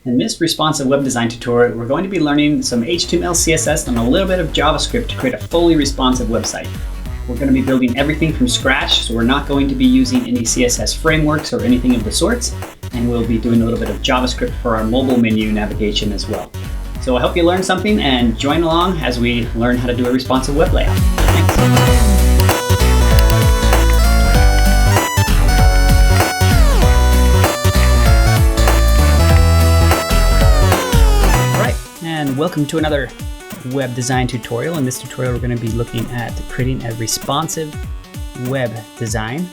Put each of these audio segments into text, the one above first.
In this responsive web design tutorial, we're going to be learning some HTML, CSS, and a little bit of JavaScript to create a fully responsive website. We're going to be building everything from scratch, so we're not going to be using any CSS frameworks or anything of the sorts, and we'll be doing a little bit of JavaScript for our mobile menu navigation as well. So I hope you learned something and join along as we learn how to do a responsive web layout. Thanks. And welcome to another web design tutorial. In this tutorial, we're going to be looking at creating a responsive web design.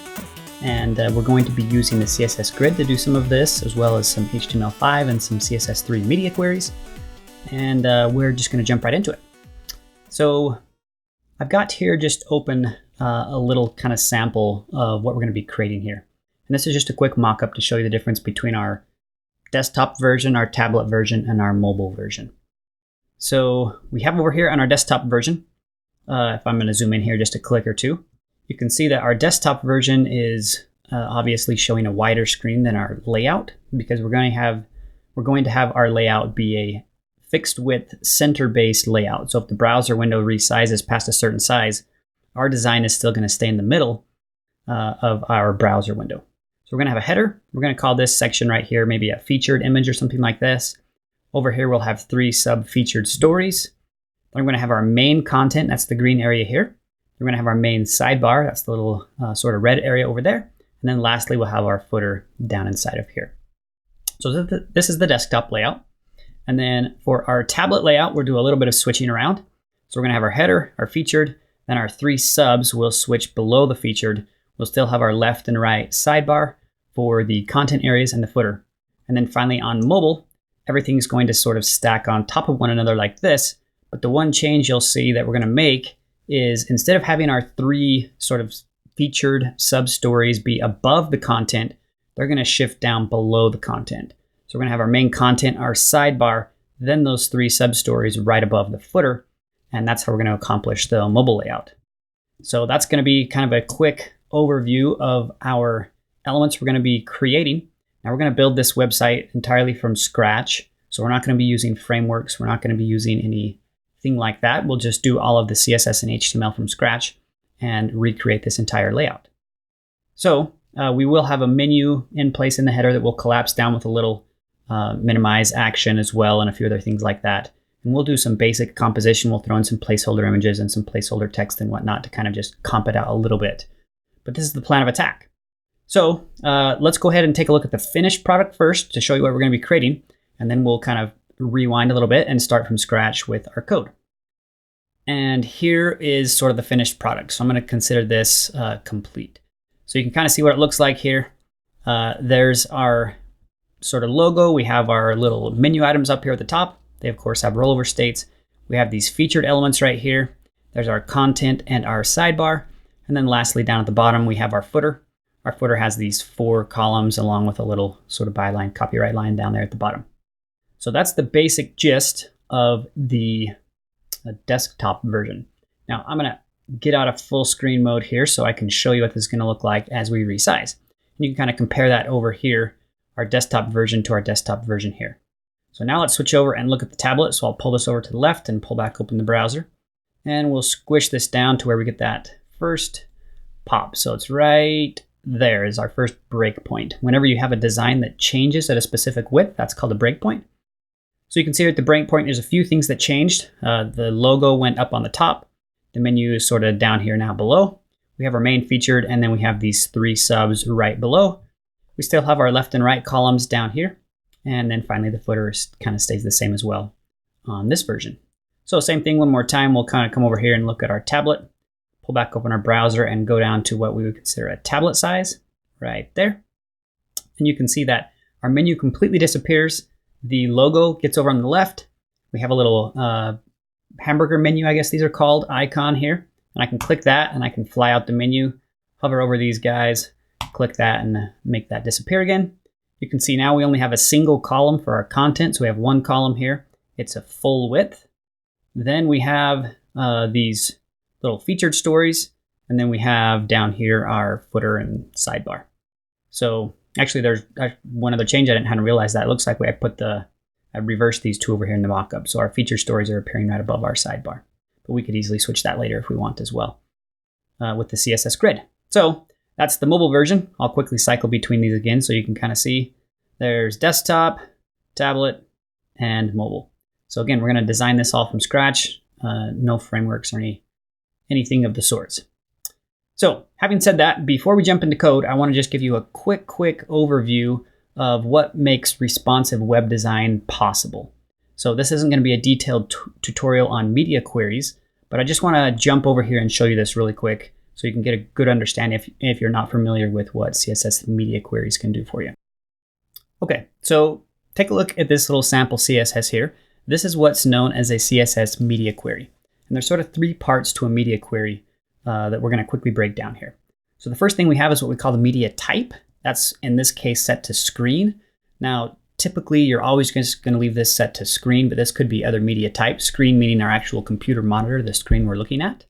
And we're going to be using the CSS Grid to do some of this, as well as some HTML5 and some CSS3 media queries. And we're just going to jump right into it. So I've got here just open a little kind of sample of what we're going to be creating here. And this is just a quick mock-up to show you the difference between our desktop version, our tablet version, and our mobile version. So we have over here on our desktop version, if I'm going to zoom in here just a click or two, you can see that our desktop version is obviously showing a wider screen than our layout, because we're going to have our layout be a fixed width center-based layout. So if the browser window resizes past a certain size, our design is still going to stay in the middle of our browser window. So we're going to have a header. We're going to call this section right here maybe a featured image or something like this. Over here, we'll have 3 sub-featured stories. Then we're going to have our main content. That's the green area here. We're going to have our main sidebar. That's the little sort of red area over there. And then lastly, we'll have our footer down inside of here. So this is the desktop layout. And then for our tablet layout, we'll do a little bit of switching around. So we're going to have our header, our featured, then our 3 subs will switch below the featured. We'll still have our left and right sidebar for the content areas and the footer. And then finally on mobile, everything's going to sort of stack on top of one another like this. But the one change you'll see that we're going to make is instead of having our 3 sort of featured sub-stories be above the content, they're going to shift down below the content. So we're going to have our main content, our sidebar, then those 3 sub-stories right above the footer. And that's how we're going to accomplish the mobile layout. So that's going to be kind of a quick overview of our elements we're going to be creating. Now we're going to build this website entirely from scratch. So we're not going to be using frameworks. We're not going to be using anything like that. We'll just do all of the CSS and HTML from scratch and recreate this entire layout. So we will have a menu in place in the header that will collapse down with a little minimize action as well, and a few other things like that. And we'll do some basic composition. We'll throw in some placeholder images and some placeholder text and whatnot to kind of just comp it out a little bit. But this is the plan of attack. So let's go ahead and take a look at the finished product first to show you what we're going to be creating. And then we'll kind of rewind a little bit and start from scratch with our code. And here is sort of the finished product. So I'm going to consider this complete. So you can kind of see what it looks like here. There's our sort of logo. We have our little menu items up here at the top. They, of course, have rollover states. We have these featured elements right here. There's our content and our sidebar. And then lastly, down at the bottom, we have our footer. Our footer has these 4 columns along with a little sort of byline, copyright line down there at the bottom. So that's the basic gist of the desktop version. Now I'm going to get out of full screen mode here so I can show you what this is going to look like as we resize. And you can kind of compare that over here, our desktop version to our desktop version here. So now let's switch over and look at the tablet. So I'll pull this over to the left and pull back open the browser. And we'll squish this down to where we get that first pop. So it's right there is our first breakpoint. Whenever you have a design that changes at a specific width, that's called a breakpoint. So you can see here at the breakpoint, there's a few things that changed. The logo went up on the top. The menu is sort of down here now below. We have our main featured, and then we have these 3 subs right below. We still have our left and right columns down here. And then finally, the footer kind of stays the same as well on this version. So same thing one more time. We'll kind of come over here and look at our tablet. Pull back open our browser and go down to what we would consider a tablet size right there. And you can see that our menu completely disappears. The logo gets over on the left. We have a little hamburger menu, I guess these are called, icon here. And I can click that and I can fly out the menu, hover over these guys, click that and make that disappear again. You can see now we only have a single column for our content. So we have 1 column here. It's a full width. Then we have these little featured stories, and then we have down here our footer and sidebar. So actually there's one other change I hadn't realized that. It looks like I put the I reversed these two over here in the mockup. So our feature stories are appearing right above our sidebar. But we could easily switch that later if we want as well with the CSS Grid. So that's the mobile version. I'll quickly cycle between these again so you can kind of see. There's desktop, tablet, and mobile. So again, we're going to design this all from scratch. No frameworks or anything of the sorts. So having said that, before we jump into code, I want to just give you a quick overview of what makes responsive web design possible. So this isn't going to be a detailed tutorial on media queries, but I just want to jump over here and show you this really quick so you can get a good understanding if you're not familiar with what CSS media queries can do for you. Okay, so take a look at this little sample CSS here. This is what's known as a CSS media query. And there's sort of three parts to a media query that we're going to quickly break down here. So the first thing we have is what we call the media type. That's in this case set to screen. Now, typically you're always just going to leave this set to screen, but this could be other media types. Screen meaning our actual computer monitor, the screen we're looking at.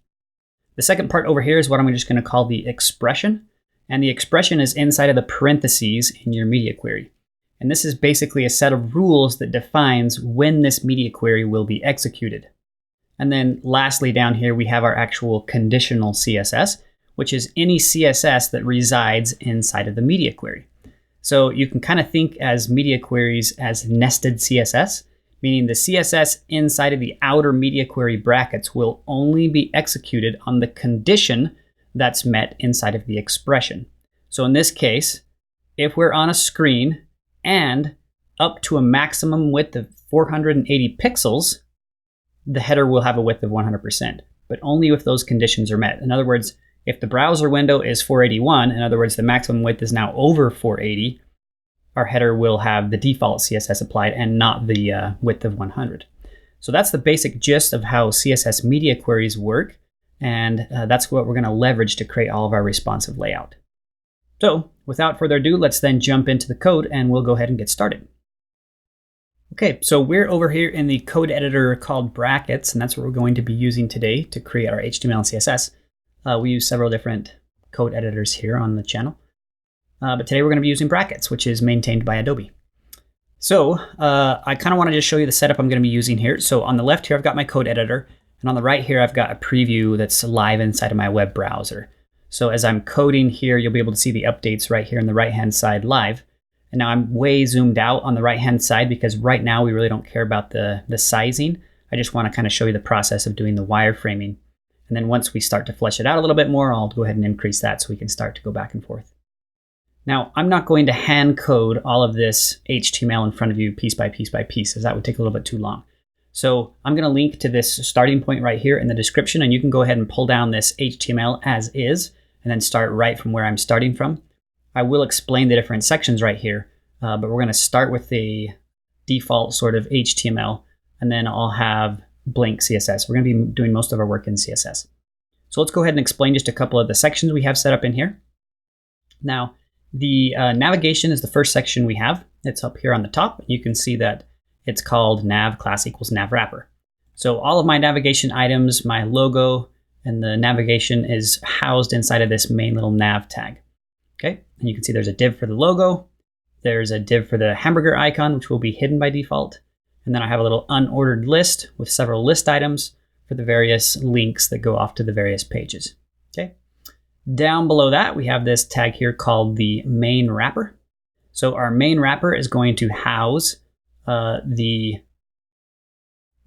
The second part over here is what I'm just going to call the expression. And the expression is inside of the parentheses in your media query. And this is basically a set of rules that defines when this media query will be executed. And then lastly down here, we have our actual conditional CSS, which is any CSS that resides inside of the media query. So you can kind of think as media queries as nested CSS, meaning the CSS inside of the outer media query brackets will only be executed on the condition that's met inside of the expression. So in this case, if we're on a screen and up to a maximum width of 480 pixels, the header will have a width of 100%, but only if those conditions are met. In other words, if the browser window is 481, in other words, the maximum width is now over 480, our header will have the default CSS applied and not the width of 100. So that's the basic gist of how CSS media queries work, and that's what we're going to leverage to create all of our responsive layout. So without further ado, let's then jump into the code and we'll go ahead and get started. Okay, so we're over here in the code editor called brackets, and that's what we're going to be using today to create our HTML and CSS. We use several different code editors here on the channel. But today we're going to be using brackets, which is maintained by Adobe. So I kind of want to just show you the setup I'm going to be using here. So on the left here, I've got my code editor. And on the right here, I've got a preview that's live inside of my web browser. So as I'm coding here, you'll be able to see the updates right here on the right-hand side live. And now I'm way zoomed out on the right-hand side because right now we really don't care about the sizing. I just want to kind of show you the process of doing the wireframing. And then once we start to flesh it out a little bit more, I'll go ahead and increase that so we can start to go back and forth. Now, I'm not going to hand code all of this HTML in front of you piece by piece by piece, as that would take a little bit too long. So I'm going to link to this starting point right here in the description, and you can go ahead and pull down this HTML as is, and then start right from where I'm starting from. I will explain the different sections right here, but we're going to start with the default sort of HTML, and then I'll have blank CSS. We're going to be doing most of our work in CSS. So let's go ahead and explain just a couple of the sections we have set up in here. Now, the navigation is the first section we have. It's up here on the top. You can see that it's called nav class equals nav wrapper. So all of my navigation items, my logo, and the navigation is housed inside of this main little nav tag. Okay, and you can see there's a div for the logo. There's a div for the hamburger icon, which will be hidden by default. And then I have a little unordered list with several list items for the various links that go off to the various pages. Okay. Down below that, we have this tag here called the main wrapper. So our main wrapper is going to house the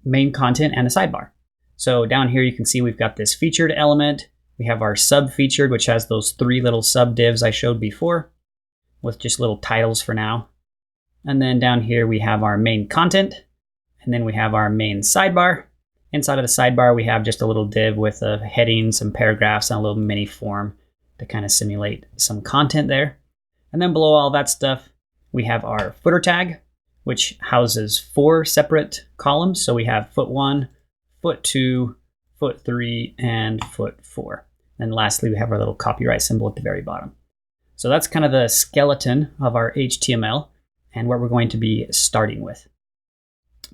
main content and the sidebar. So down here, you can see we've got this featured element. We have our sub featured, which has those three little sub divs I showed before with just little titles for now. And then down here, we have our main content. And then we have our main sidebar. Inside of the sidebar, we have just a little div with a heading, some paragraphs, and a little mini form to kind of simulate some content there. And then below all that stuff, we have our footer tag, which houses 4 separate columns. So we have foot 1, foot 2, foot 3, and foot 4. And lastly, we have our little copyright symbol at the very bottom. So that's kind of the skeleton of our HTML and what we're going to be starting with.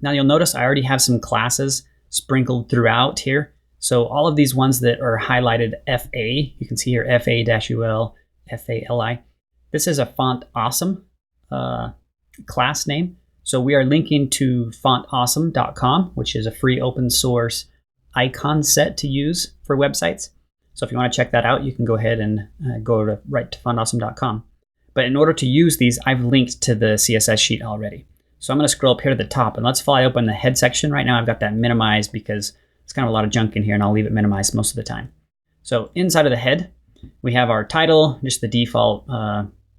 Now you'll notice I already have some classes sprinkled throughout here. So all of these ones that are highlighted FA, you can see here FA-UL, FALI. This is a font awesome class name. So we are linking to fontawesome.com, which is a free open source icon set to use for websites. So if you want to check that out, you can go ahead and go right to fontawesome.com. But in order to use these, I've linked to the CSS sheet already. So I'm going to scroll up here to the top, and let's fly open the head section. Right now I've got that minimized because it's kind of a lot of junk in here, and I'll leave it minimized most of the time. So inside of the head, we have our title, just the default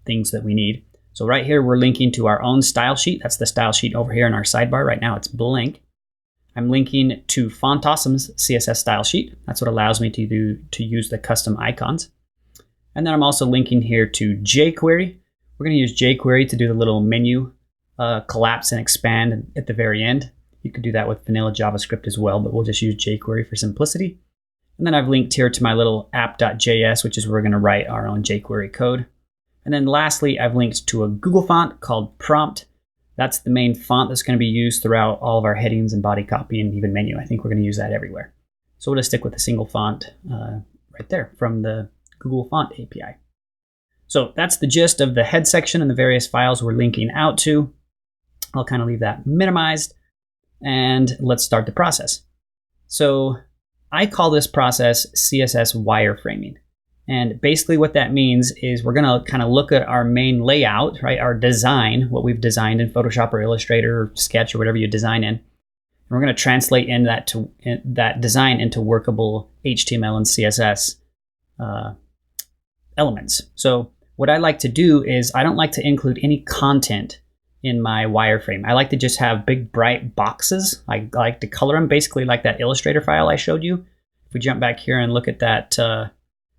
things that we need. So right here, we're linking to our own style sheet. That's the style sheet over here in our sidebar. Right now it's blank. I'm linking to FontAwesome's CSS style sheet. That's what allows me to use the custom icons. And then I'm also linking here to jQuery. We're going to use jQuery to do the little menu collapse and expand at the very end. You could do that with vanilla JavaScript as well, but we'll just use jQuery for simplicity. And then I've linked here to my little app.js, which is where we're going to write our own jQuery code. And then lastly, I've linked to a Google font called Prompt. That's the main font that's going to be used throughout all of our headings and body copy and even menu. I think we're going to use that everywhere. So we'll just stick with a single font right there from the Google Font API. So that's the gist of the head section and the various files we're linking out to. I'll kind of leave that minimized, and let's start the process. So I call this process CSS Wireframing. And basically what that means is we're going to kind of look at our main layout, right? Our design, what we've designed in Photoshop or Illustrator or Sketch or whatever you design in. And we're going to translate that design into workable HTML and CSS elements. So what I like to do is I don't like to include any content in my wireframe. I like to just have big bright boxes. I like to color them basically like that Illustrator file I showed you. If we jump back here and look at that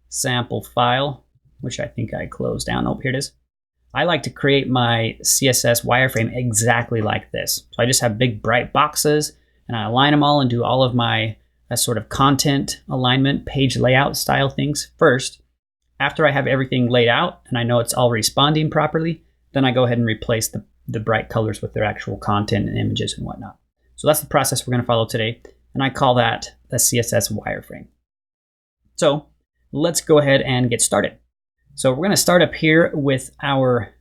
sample file, which I think I closed down. Oh, here it is. I like to create my CSS wireframe exactly like this. So I just have big bright boxes and I align them all and do all of my sort of content alignment, page layout style things first. After I have everything laid out and I know it's all responding properly, then I go ahead and replace the bright colors with their actual content and images and whatnot. So that's the process we're going to follow today, and I call that the CSS wireframe. So let's go ahead and get started. So we're going to start up here with our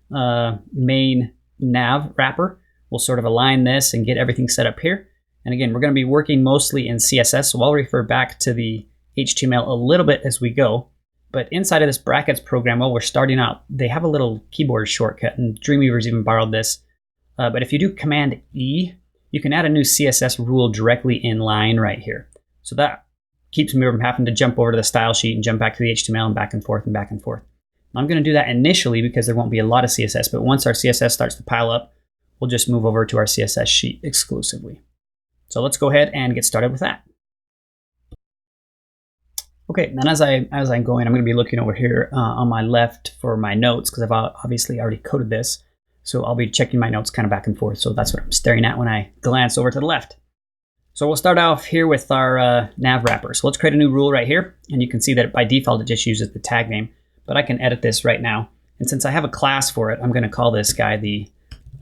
main nav wrapper. We'll sort of align this and get everything set up here. And again, we're going to be working mostly in CSS, so I'll refer back to the HTML a little bit as we go. But inside of this brackets program, while we're starting out, they have a little keyboard shortcut, and Dreamweaver's even borrowed this. But if you do Command E, you can add a new CSS rule directly in line right here. So that keeps me from having to jump over to the style sheet and jump back to the HTML and back and forth and back and forth. I'm going to do that initially because there won't be a lot of CSS, but once our CSS starts to pile up, we'll just move over to our CSS sheet exclusively. So let's go ahead and get started with that. Okay, then as I'm going, I'm going to be looking over here on my left for my notes because I've obviously already coded this. So I'll be checking my notes kind of back and forth. So that's what I'm staring at when I glance over to the left. So we'll start off here with our nav wrapper. So let's create a new rule right here. And you can see that by default, it just uses the tag name. But I can edit this right now. And since I have a class for it, I'm going to call this guy the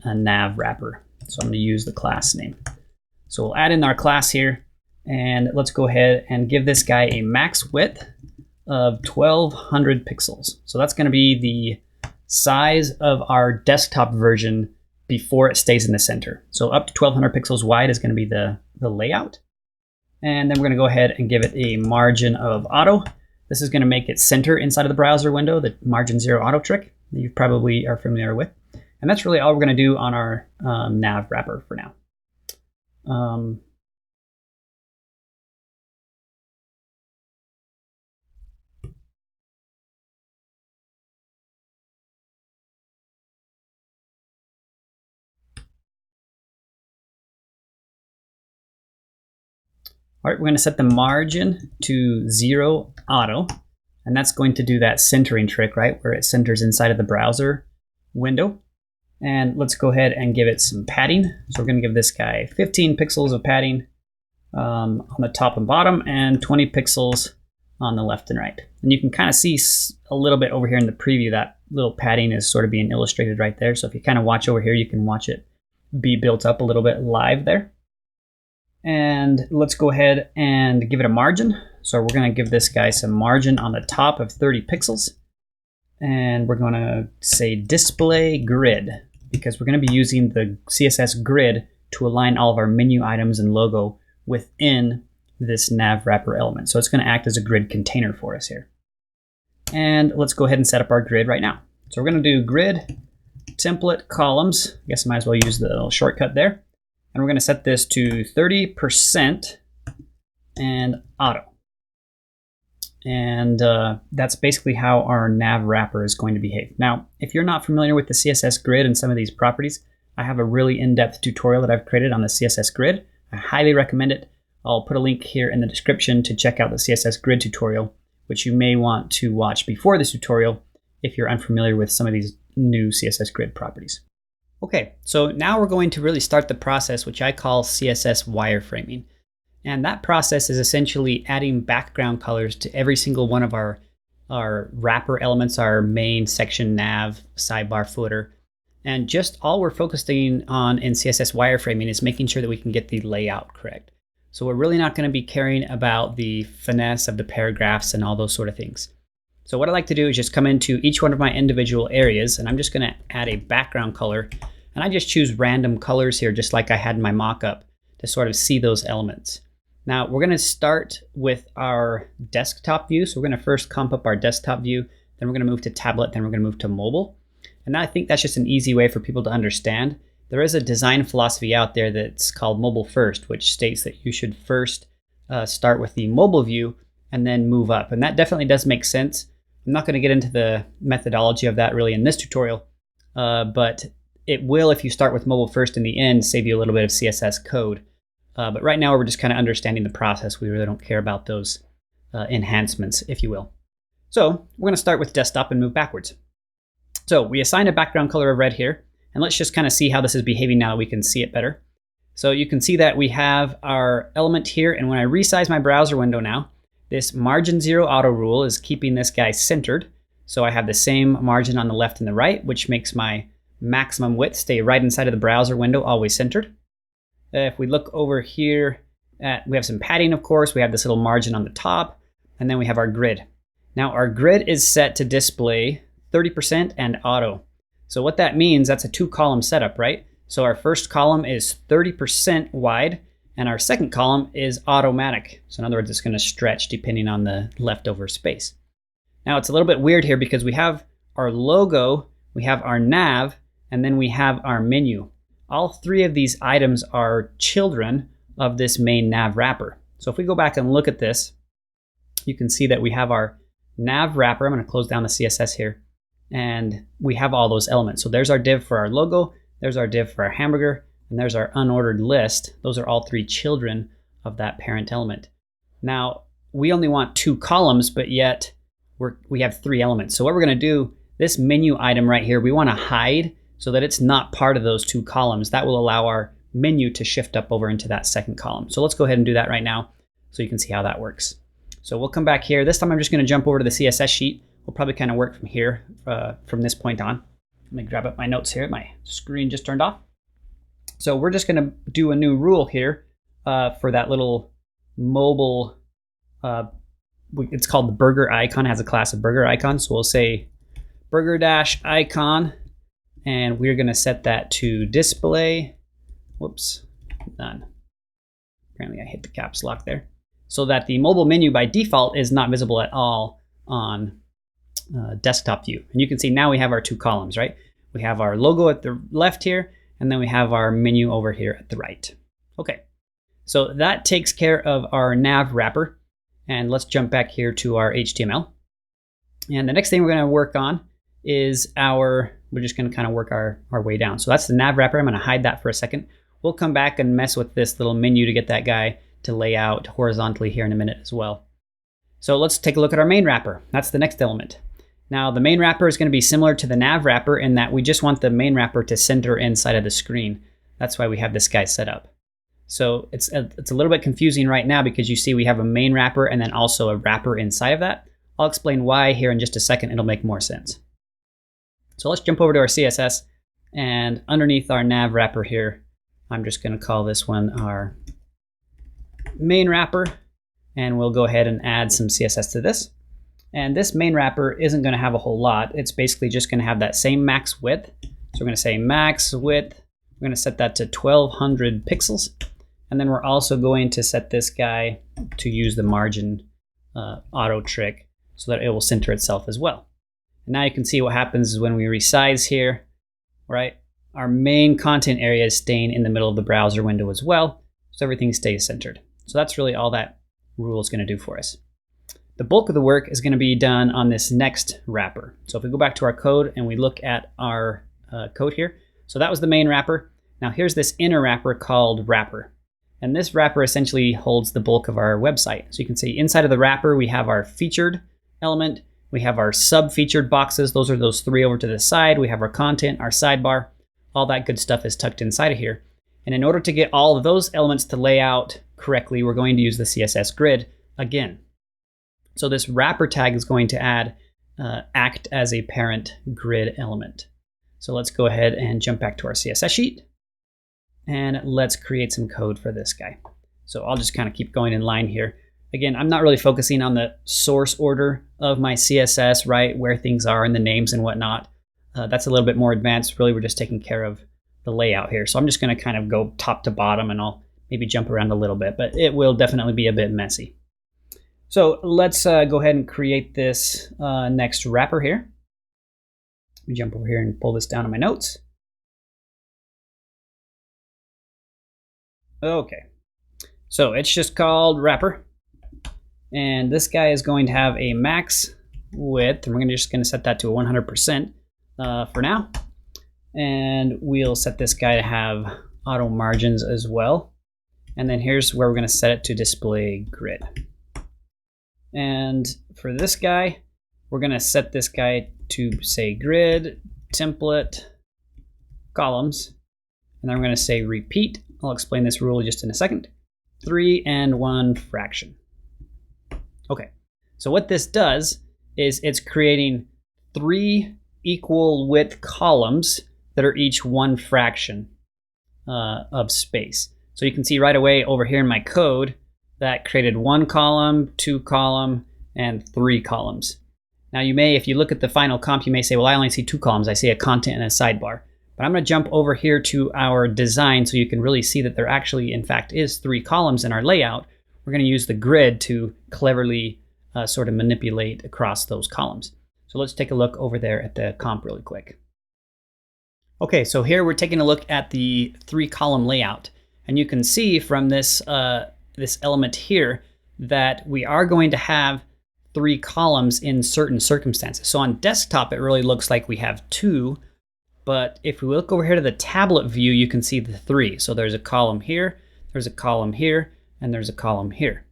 nav wrapper. So I'm going to use the class name. So we'll add in our class here. And let's go ahead and give this guy a max width of 1200 pixels. So that's going to be the size of our desktop version before it stays in the center. So up to 1200 pixels wide is going to be the layout. And then we're going to go ahead and give it a margin of auto. This is going to make it center inside of the browser window, the margin 0 auto trick that you probably are familiar with. And that's really all we're going to do on our nav wrapper for now. All right, we're going to set the margin to 0 auto, and that's going to do that centering trick, right, where it centers inside of the browser window. And let's go ahead and give it some padding. So we're going to give this guy 15 pixels of padding on the top and bottom, and 20 pixels on the left and right. And you can kind of see a little bit over here in the preview that little padding is sort of being illustrated right there. So if you kind of watch over here, you can watch it be built up a little bit live there. And let's go ahead and give it a margin. So we're going to give this guy some margin on the top of 30 pixels. And we're going to say display grid because we're going to be using the CSS Grid to align all of our menu items and logo within this Nav Wrapper element. So it's going to act as a grid container for us here. And let's go ahead and set up our grid right now. So we're going to do grid template columns. I guess I might as well use the little shortcut there. And we're going to set this to 30% and auto. And that's basically how our Nav Wrapper is going to behave. Now, if you're not familiar with the CSS Grid and some of these properties, I have a really in-depth tutorial that I've created on the CSS Grid. I highly recommend it. I'll put a link here in the description to check out the CSS Grid tutorial, which you may want to watch before this tutorial if you're unfamiliar with some of these new CSS Grid properties. Okay, so now we're going to really start the process, which I call CSS Wireframing. And that process is essentially adding background colors to every single one of our wrapper elements, our main section, nav, sidebar, footer. And just all we're focusing on in CSS Wireframing is making sure that we can get the layout correct. So we're really not going to be caring about the finesse of the paragraphs and all those sort of things. So what I like to do is just come into each one of my individual areas, and I'm just going to add a background color. And I just choose random colors here, just like I had in my mock-up, to sort of see those elements. Now we're going to start with our desktop view. So we're going to first comp up our desktop view, then we're going to move to tablet, then we're going to move to mobile. And I think that's just an easy way for people to understand. There is a design philosophy out there that's called mobile first, which states that you should first start with the mobile view and then move up. And that definitely does make sense. I'm not going to get into the methodology of that really in this tutorial, but it will, if you start with mobile first in the end, save you a little bit of CSS code. But right now we're just kind of understanding the process. We really don't care about those enhancements, if you will. So we're going to start with desktop and move backwards. So we assigned a background color of red here. And let's just kind of see how this is behaving now that we can see it better. So you can see that we have our element here. And when I resize my browser window now, this margin 0 auto rule is keeping this guy centered. So I have the same margin on the left and the right, which makes my maximum width stay right inside of the browser window, always centered. If we look over here, we have some padding, of course. We have this little margin on the top, and then we have our grid. Now our grid is set to display 30% and auto. So what that means, that's a 2-column setup, right? So our first column is 30% wide, and our second column is automatic. So in other words, it's going to stretch depending on the leftover space. Now it's a little bit weird here because we have our logo, we have our nav, and then we have our menu. All three of these items are children of this main nav wrapper. So if we go back and look at this, you can see that we have our nav wrapper. I'm going to close down the CSS here. And we have all those elements. So there's our div for our logo, there's our div for our hamburger, and there's our unordered list. Those are all three children of that parent element. Now, we only want 2 columns, but yet we have 3 elements. So what we're going to do, this menu item right here, we want to hide so that it's not part of those 2 columns. That will allow our menu to shift up over into that second column. So let's go ahead and do that right now so you can see how that works. So we'll come back here. This time I'm just going to jump over to the CSS sheet. We'll probably kind of work from here, from this point on. Let me grab up my notes here. My screen just turned off. So we're just going to do a new rule here for that little mobile, it's called the burger icon. It has a class of burger icon. So we'll say burger-icon, and we're going to set that to display. Whoops, none. Apparently I hit the caps lock there. So that the mobile menu by default is not visible at all on desktop view. And you can see now we have our 2 columns, right? We have our logo at the left here, and then we have our menu over here at the right. Okay, so that takes care of our nav wrapper. And let's jump back here to our HTML. And the next thing we're going to work on is we're just going to kind of work our way down. So that's the nav wrapper. I'm going to hide that for a second. We'll come back and mess with this little menu to get that guy to lay out horizontally here in a minute as well. So let's take a look at our main wrapper. That's the next element. Now the main wrapper is going to be similar to the nav wrapper in that we just want the main wrapper to center inside of the screen. That's why we have this guy set up. So it's a little bit confusing right now because you see we have a main wrapper and then also a wrapper inside of that. I'll explain why here in just a second. It'll make more sense. So let's jump over to our CSS, and underneath our nav wrapper here, I'm just going to call this one our main wrapper, and we'll go ahead and add some CSS to this. And this main wrapper isn't going to have a whole lot. It's basically just going to have that same max width So we're going to say max width. We're going to set that to 1200 pixels. And then we're also going to set this guy to use the margin auto trick so that it will center itself as well. And now you can see what happens is when we resize here, right? Our main content area is staying in the middle of the browser window as well. So everything stays centered. So that's really all that rule is going to do for us. The bulk of the work is going to be done on this next wrapper. So if we go back to our code and we look at our code here, so that was the main wrapper. Now here's this inner wrapper called wrapper. And this wrapper essentially holds the bulk of our website. So you can see inside of the wrapper, we have our featured element. We have our sub-featured boxes. Those are those three over to the side. We have our content, our sidebar. All that good stuff is tucked inside of here. And in order to get all of those elements to lay out correctly, we're going to use the CSS Grid again. So this wrapper tag is going to act as a parent grid element. So let's go ahead and jump back to our CSS sheet. And let's create some code for this guy. So I'll just kind of keep going in line here. Again, I'm not really focusing on the source order of my CSS, right? Where things are and the names and whatnot. That's a little bit more advanced. Really, we're just taking care of the layout here. So I'm just going to kind of go top to bottom and I'll maybe jump around a little bit, but it will definitely be a bit messy. So let's go ahead and create this next wrapper here. Let me jump over here and pull this down in my notes. Okay, so it's just called wrapper. And this guy is going to have a max width, and we're just going to set that to 100% for now. And we'll set this guy to have auto margins as well. And then here's where we're going to set it to display grid. And for this guy, we're going to set this guy to say grid, template, columns. And then I'm going to say repeat. I'll explain this rule just in a second. 3 and 1 fraction. Okay, so what this does is it's creating 3 equal width columns that are each 1 fraction of space. So you can see right away over here in my code that created 1 column, 2 column, and 3 columns. Now you may, if you look at the final comp, you may say, well, I only see 2 columns. I see a content and a sidebar. But I'm going to jump over here to our design so you can really see that there actually, in fact, is 3 columns in our layout. We're going to use the grid to cleverly sort of manipulate across those columns. So let's take a look over there at the comp really quick. Okay, so here we're taking a look at the 3-column layout. And you can see from this, this element here that we are going to have 3 columns in certain circumstances. So on desktop, it really looks like we have 2. But if we look over here to the tablet view, you can see the 3. So there's a column here, there's a column here, and there's a column here.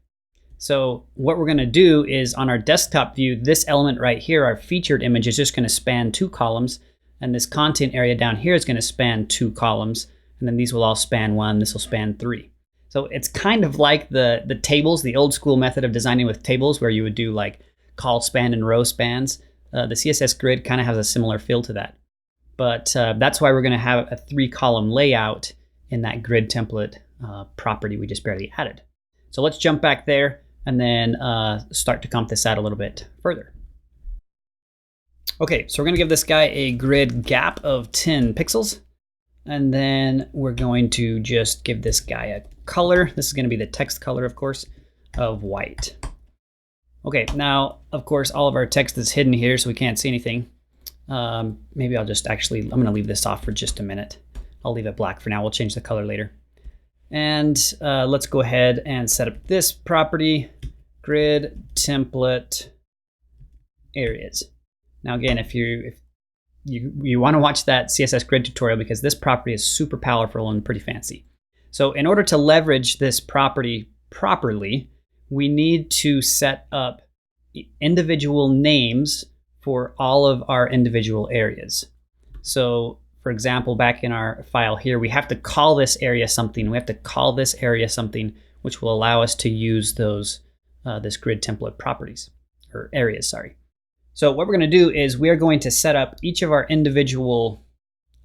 So what we're going to do is on our desktop view, this element right here, our featured image, is just going to span 2 columns. And this content area down here is going to span 2 columns. And then these will all span 1, this will span 3. So it's kind of like the tables, the old school method of designing with tables where you would do like col span and row spans. The CSS Grid kind of has a similar feel to that. But that's why we're going to have a 3-column layout in that grid template property we just barely added. So let's jump back there and then start to comp this out a little bit further. Okay, so we're going to give this guy a grid gap of 10 pixels. And then we're going to just give this guy a color. This is going to be the text color, of course, of white. Okay, now, of course, all of our text is hidden here, so we can't see anything. Maybe I'll just actually, I'm going to leave this off for just a minute. I'll leave it black for now. We'll change the color later. And let's go ahead and set up this property, grid template areas. Now, again, if you want to watch that CSS Grid tutorial because this property is super powerful and pretty fancy. So in order to leverage this property properly, we need to set up individual names for all of our individual areas. So for example, back in our file here, we have to call this area something. We have to call this area something, which will allow us to use those this grid template properties, or areas, sorry. So what we're going to do is we are going to set up each of our individual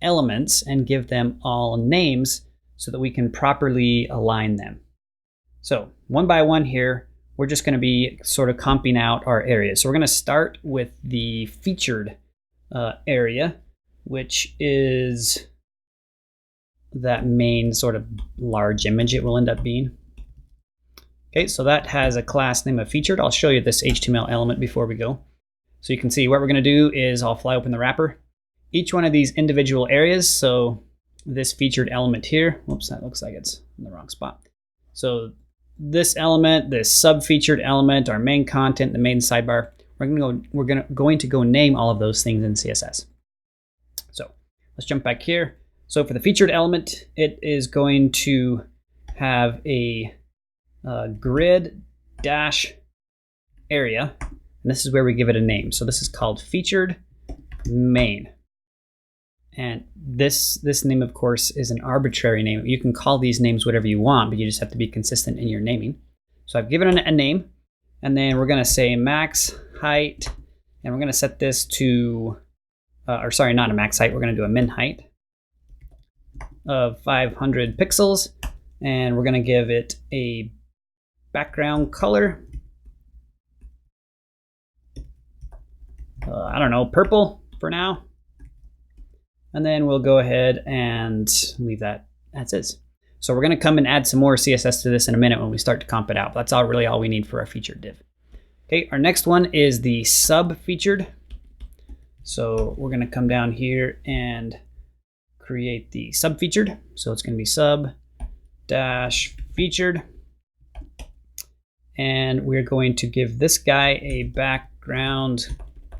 elements and give them all names so that we can properly align them. So one by one here, we're just going to be sort of comping out our areas. So we're going to start with the featured area, which is that main sort of large image it will end up being. Okay, so that has a class name of featured. I'll show you this HTML element before we go. So you can see what we're going to do is I'll fly open the wrapper. Each one of these individual areas, so this featured element here, whoops, that looks like it's in the wrong spot. So this element, this sub-featured element, our main content, the main sidebar, we're going to go name all of those things in CSS. So let's jump back here. So for the featured element, it is going to have a grid dash area, and this is where we give it a name. So this is called featured main. And this name, of course, is an arbitrary name. You can call these names whatever you want, but you just have to be consistent in your naming. So I've given it a name, and then we're going to say max height, and we're going to set this to, or sorry, not a max height. We're going to do a min height of 500 pixels, and we're going to give it a background color. I don't know, purple for now. And then we'll go ahead and leave that as is. So we're going to come and add some more CSS to this in a minute when we start to comp it out. That's really all we need for our featured div. Okay, our next one is the sub-featured. So we're going to come down here and create the sub-featured. So it's going to be sub-featured. And we're going to give this guy a background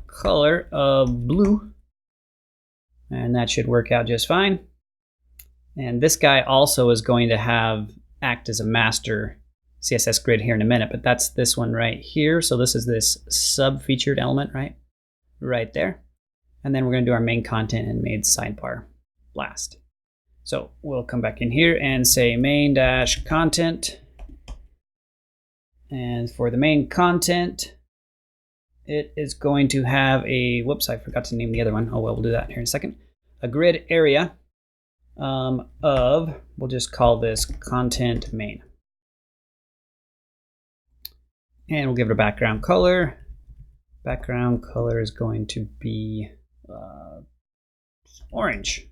color of blue. And that should work out just fine. And this guy also is going to act as a master CSS grid here in a minute, but that's this one right here. So this is this sub-featured element right there. And then we're going to do our main content and main sidebar last. So we'll come back in here and say main-content. And for the main content, it is going to have a, whoops, I forgot to name the other one. Oh, well, we'll do that here in a second. A grid area of, we'll just call this content main. And we'll give it a background color. Background color is going to be orange.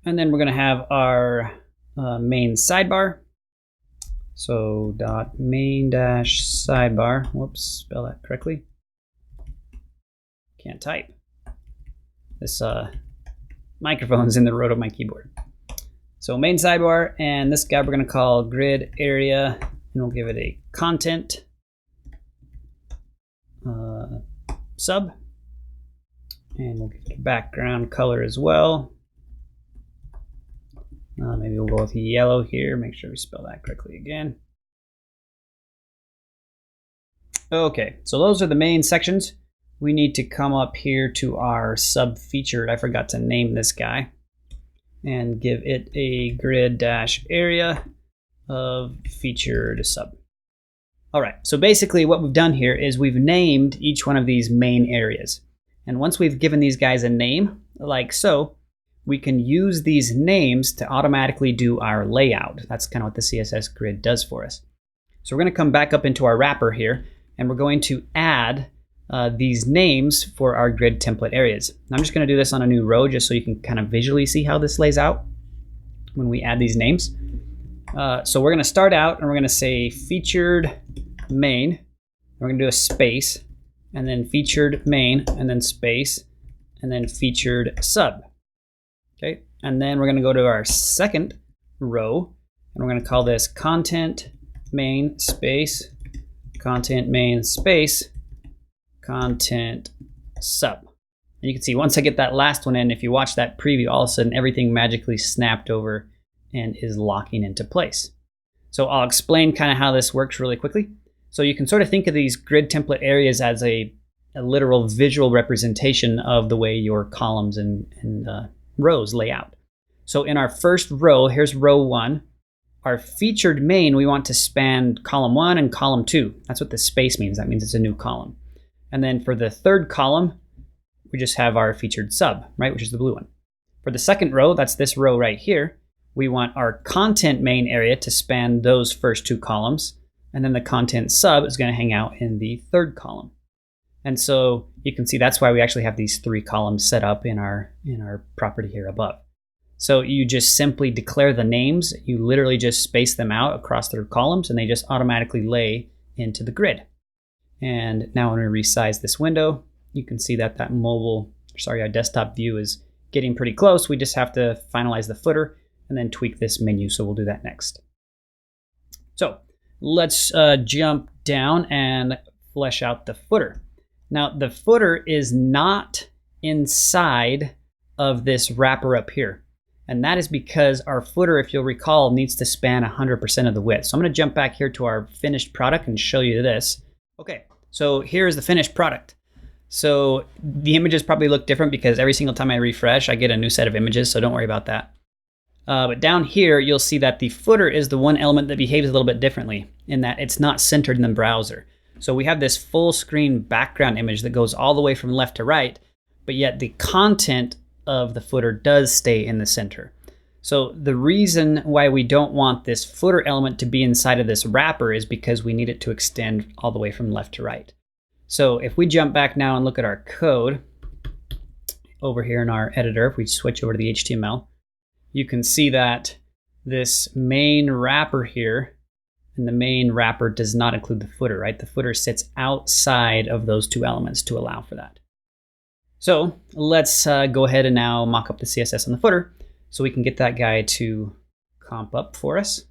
And then we're going to have our main sidebar. So dot main dash sidebar, whoops, spell that correctly. Can't type. This microphone's in the road of my keyboard. So main sidebar, and this guy we're going to call grid area, and we'll give it a content sub, and we'll give it a background color as well. Maybe we'll go with yellow here. Make sure we spell that correctly again. Okay, so those are the main sections. We need to come up here to our sub-featured. I forgot to name this guy. And give it a grid dash area of featured sub. All right, so basically what we've done here is we've named each one of these main areas. And once we've given these guys a name, like so, we can use these names to automatically do our layout. That's kind of what the CSS Grid does for us. So we're going to come back up into our wrapper here, and we're going to add these names for our grid template areas. And I'm just going to do this on a new row just so you can kind of visually see how this lays out when we add these names. So we're going to start out and we're going to say featured main. We're going to do a space, and then featured main, and then space, and then featured sub. Okay, and then we're going to go to our second row, and we're going to call this content main space, content main space, content sub. And you can see once I get that last one in, if you watch that preview, all of a sudden everything magically snapped over and is locking into place. So I'll explain kind of how this works really quickly. So you can sort of think of these grid template areas as a literal visual representation of the way your columns and rows lay out. So in our first row, here's row 1. Our featured main, we want to span column 1 and column 2. That's what the space means. That means it's a new column. And then for the third column, we just have our featured sub, right, which is the blue one. For the second row, that's this row right here, we want our content main area to span those first 2 columns. And then the content sub is going to hang out in the third column. And so you can see that's why we actually have these 3 columns set up in our property here above. So you just simply declare the names. You literally just space them out across their columns, and they just automatically lay into the grid. And now when we resize this window, you can see that our desktop view is getting pretty close. We just have to finalize the footer and then tweak this menu. So we'll do that next. So let's jump down and flesh out the footer. Now the footer is not inside of this wrapper up here. And that is because our footer, if you'll recall, needs to span 100% of the width. So I'm going to jump back here to our finished product and show you this. Okay, so here's the finished product. So the images probably look different because every single time I refresh, I get a new set of images, so don't worry about that. But down here, you'll see that the footer is the one element that behaves a little bit differently in that it's not centered in the browser. So we have this full screen background image that goes all the way from left to right, but yet the content of the footer does stay in the center. So the reason why we don't want this footer element to be inside of this wrapper is because we need it to extend all the way from left to right. So if we jump back now and look at our code over here in our editor, if we switch over to the HTML, you can see that this main wrapper here, and the main wrapper does not include the footer, right? The footer sits outside of those 2 elements to allow for that. So let's go ahead and now mock up the CSS on the footer so we can get that guy to comp up for us.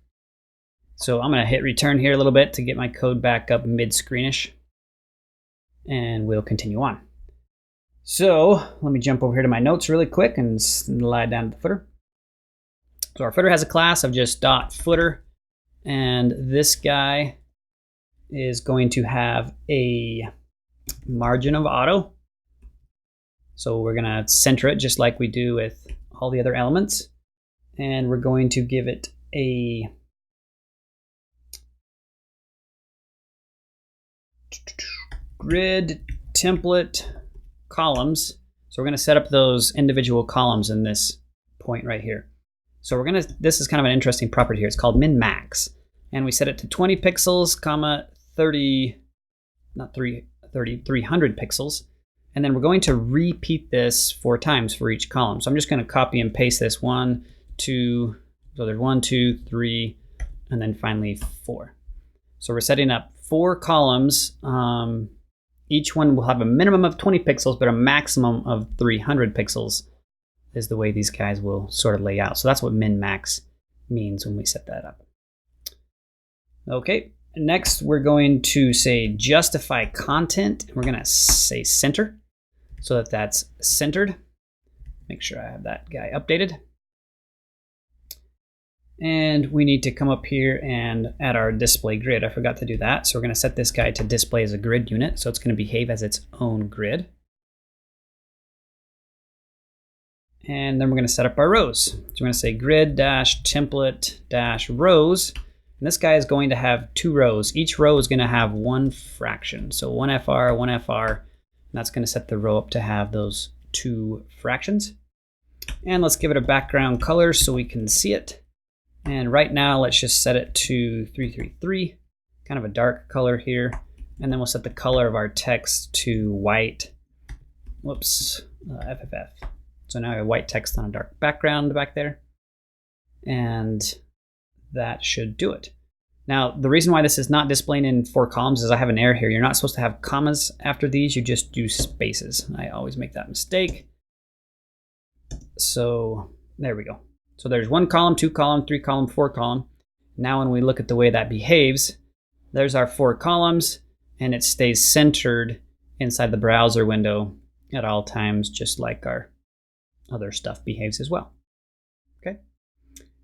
So I'm going to hit return here a little bit to get my code back up mid-screenish, and we'll continue on. So let me jump over here to my notes really quick and slide down to the footer. So our footer has a class of just .footer, and this guy is going to have a margin of auto. So we're going to center it just like we do with all the other elements. And we're going to give it a grid template columns. So we're going to set up those individual columns in this point right here. So this is kind of an interesting property here. It's called min max. And we set it to 20 pixels, comma 300 pixels. And then we're going to repeat this 4 times for each column. So I'm just going to copy and paste this 1, 2, so there's 1, 2, 3, and then finally 4. So we're setting up 4 columns. Each one will have a minimum of 20 pixels, but a maximum of 300 pixels is the way these guys will sort of lay out. So that's what min max means when we set that up. Okay, next we're going to say justify content. We're going to say center, so that that's centered. Make sure I have that guy updated. And we need to come up here and add our display grid. I forgot to do that. So we're going to set this guy to display as a grid unit. So it's going to behave as its own grid. And then we're going to set up our rows. So we're going to say grid-template-rows. And this guy is going to have 2 rows. Each row is going to have 1 fraction. So 1 FR, 1 FR. And that's going to set the row up to have those 2 fractions. And let's give it a background color so we can see it. And right now, let's just set it to 333, kind of a dark color here. And then we'll set the color of our text to white. Whoops, FFF. So now I have white text on a dark background back there. And that should do it. Now, the reason why this is not displaying in 4 columns is I have an error here. You're not supposed to have commas after these. You just do spaces. I always make that mistake. So there we go. So there's 1 column, 2 column, 3 column, 4 column. Now when we look at the way that behaves, there's our 4 columns, and it stays centered inside the browser window at all times, just like our other stuff behaves as well. Okay.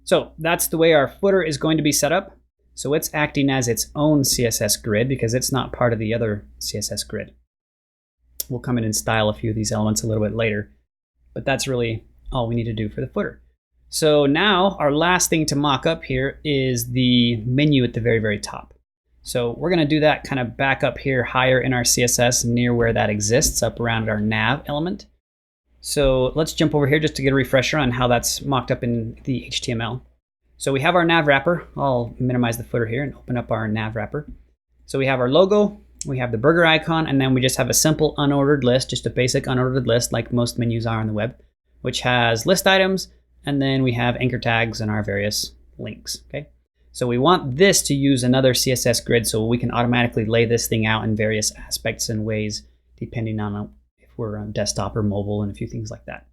So that's the way our footer is going to be set up. So it's acting as its own CSS grid because it's not part of the other CSS grid. We'll come in and style a few of these elements a little bit later, but that's really all we need to do for the footer. So now our last thing to mock up here is the menu at the very, very top. So we're going to do that kind of back up here higher in our CSS near where that exists, up around our nav element. So let's jump over here just to get a refresher on how that's mocked up in the HTML. So we have our nav wrapper. I'll minimize the footer here and open up our nav wrapper. So we have our logo, we have the burger icon, and then we just have a simple unordered list, just a basic unordered list like most menus are on the web, which has list items, and then we have anchor tags and our various links. Okay, so we want this to use another CSS grid so we can automatically lay this thing out in various aspects and ways depending on if we're on desktop or mobile and a few things like that.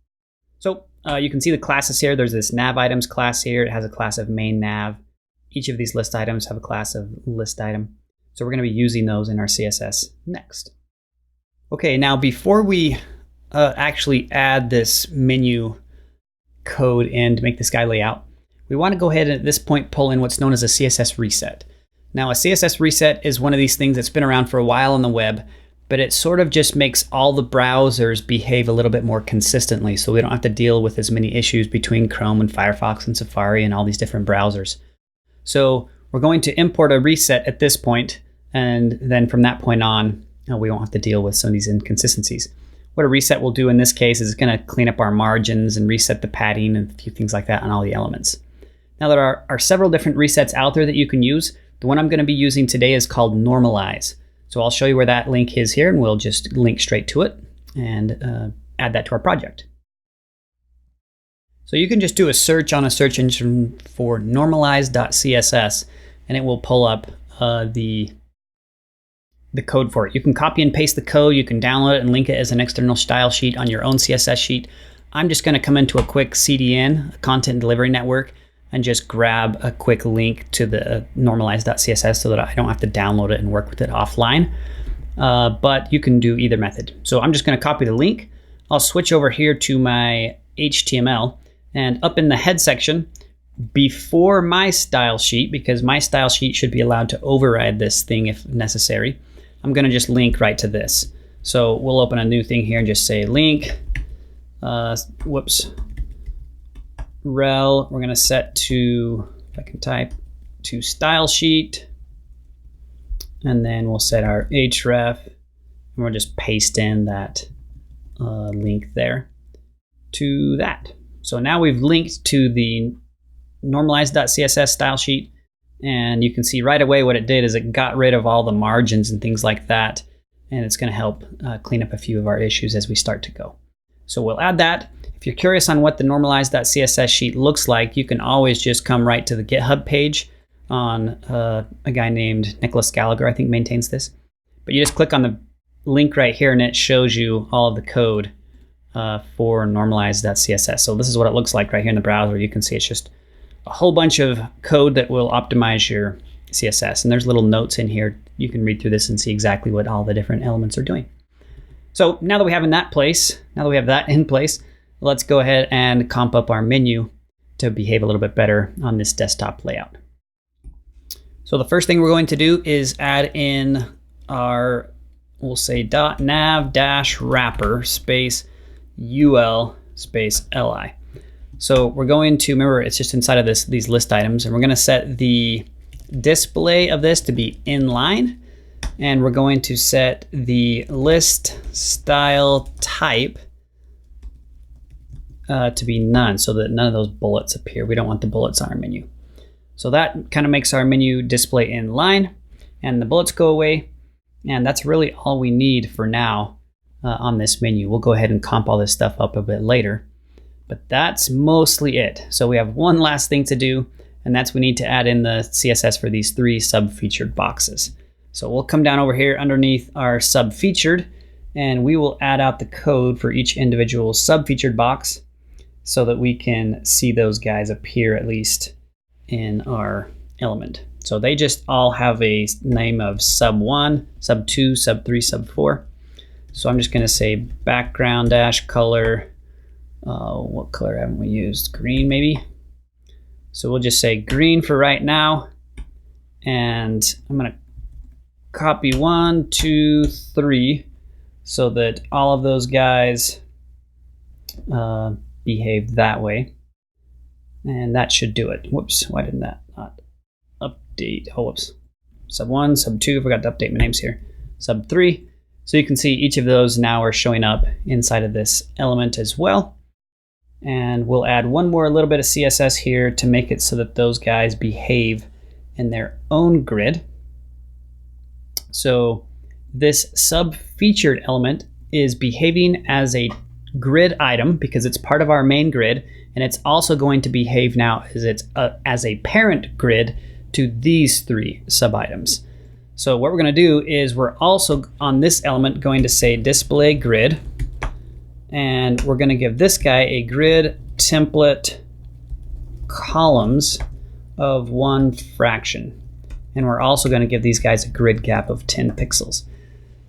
So you can see the classes here. There's this Nav Items class here. It has a class of main nav. Each of these list items have a class of list item. So we're going to be using those in our CSS next. Okay, now before we actually add this menu code in to make this guy lay out, we want to go ahead and at this point pull in what's known as a CSS Reset. Now a CSS Reset is one of these things that's been around for a while on the web, but it sort of just makes all the browsers behave a little bit more consistently, so we don't have to deal with as many issues between Chrome and Firefox and Safari and all these different browsers. So we're going to import a reset at this point, and then from that point on, we won't have to deal with some of these inconsistencies. What a reset will do in this case is it's going to clean up our margins and reset the padding and a few things like that on all the elements. Now there are several different resets out there that you can use. The one I'm going to be using today is called Normalize. So I'll show you where that link is here, and we'll just link straight to it and add that to our project. So you can just do a search on a search engine for normalize.css, and it will pull up the code for it. You can copy and paste the code, you can download it and link it as an external style sheet on your own CSS sheet. I'm just going to come into a quick CDN, a content delivery network, and just grab a quick link to the normalize.css so that I don't have to download it and work with it offline. But you can do either method. So I'm just going to copy the link. I'll switch over here to my HTML, and up in the head section, before my style sheet, because my style sheet should be allowed to override this thing if necessary, I'm going to just link right to this. So we'll open a new thing here and just say link, rel, we're going to set to, if I can type, to style sheet, and then we'll set our href, and we'll just paste in that link there to that. So now we've linked to the normalize.css style sheet, and you can see right away what it did is it got rid of all the margins and things like that, and it's going to help clean up a few of our issues as we start to go. So we'll add that. If you're curious on what the normalize.css sheet looks like, you can always just come right to the GitHub page on a guy named Nicholas Gallagher, I think, maintains this. But you just click on the link right here and it shows you all of the code for normalize.css. So this is what it looks like right here in the browser. You can see it's just a whole bunch of code that will optimize your CSS. And there's little notes in here. You can read through this and see exactly what all the different elements are doing. So now that we have that in place, let's go ahead and comp up our menu to behave a little bit better on this desktop layout. So the first thing we're going to do is add in our, we'll say .nav-wrapper space ul space li. So we're going to, remember it's just inside of these list items, and we're going to set the display of this to be inline, and we're going to set the list style type to be none, so that none of those bullets appear. We don't want the bullets on our menu. So that kind of makes our menu display inline, and the bullets go away, and that's really all we need for now on this menu. We'll go ahead and comp all this stuff up a bit later, but that's mostly it. So we have one last thing to do, and that's we need to add in the CSS for these 3 sub-featured boxes. So we'll come down over here underneath our sub-featured, and we will add out the code for each individual sub-featured box so that we can see those guys appear at least in our element. So they just all have a name of sub1, sub2, sub3, sub4. So I'm just going to say background dash color. What color haven't we used? Green maybe. So we'll just say green for right now. And I'm going to copy 1, 2, 3 so that all of those guys behave that way. And that should do it. Whoops, why didn't that not update? Oh, whoops. Sub 1, sub 2, forgot to update my names here. Sub 3. So you can see each of those now are showing up inside of this element as well. And we'll add one more little bit of CSS here to make it so that those guys behave in their own grid. So this sub-featured element is behaving as a grid item because it's part of our main grid, and it's also going to behave now as a parent grid to these three sub-items. So what we're going to do is we're also on this element going to say display grid, and we're going to give this guy a grid template columns of 1 fraction. And we're also going to give these guys a grid gap of 10 pixels.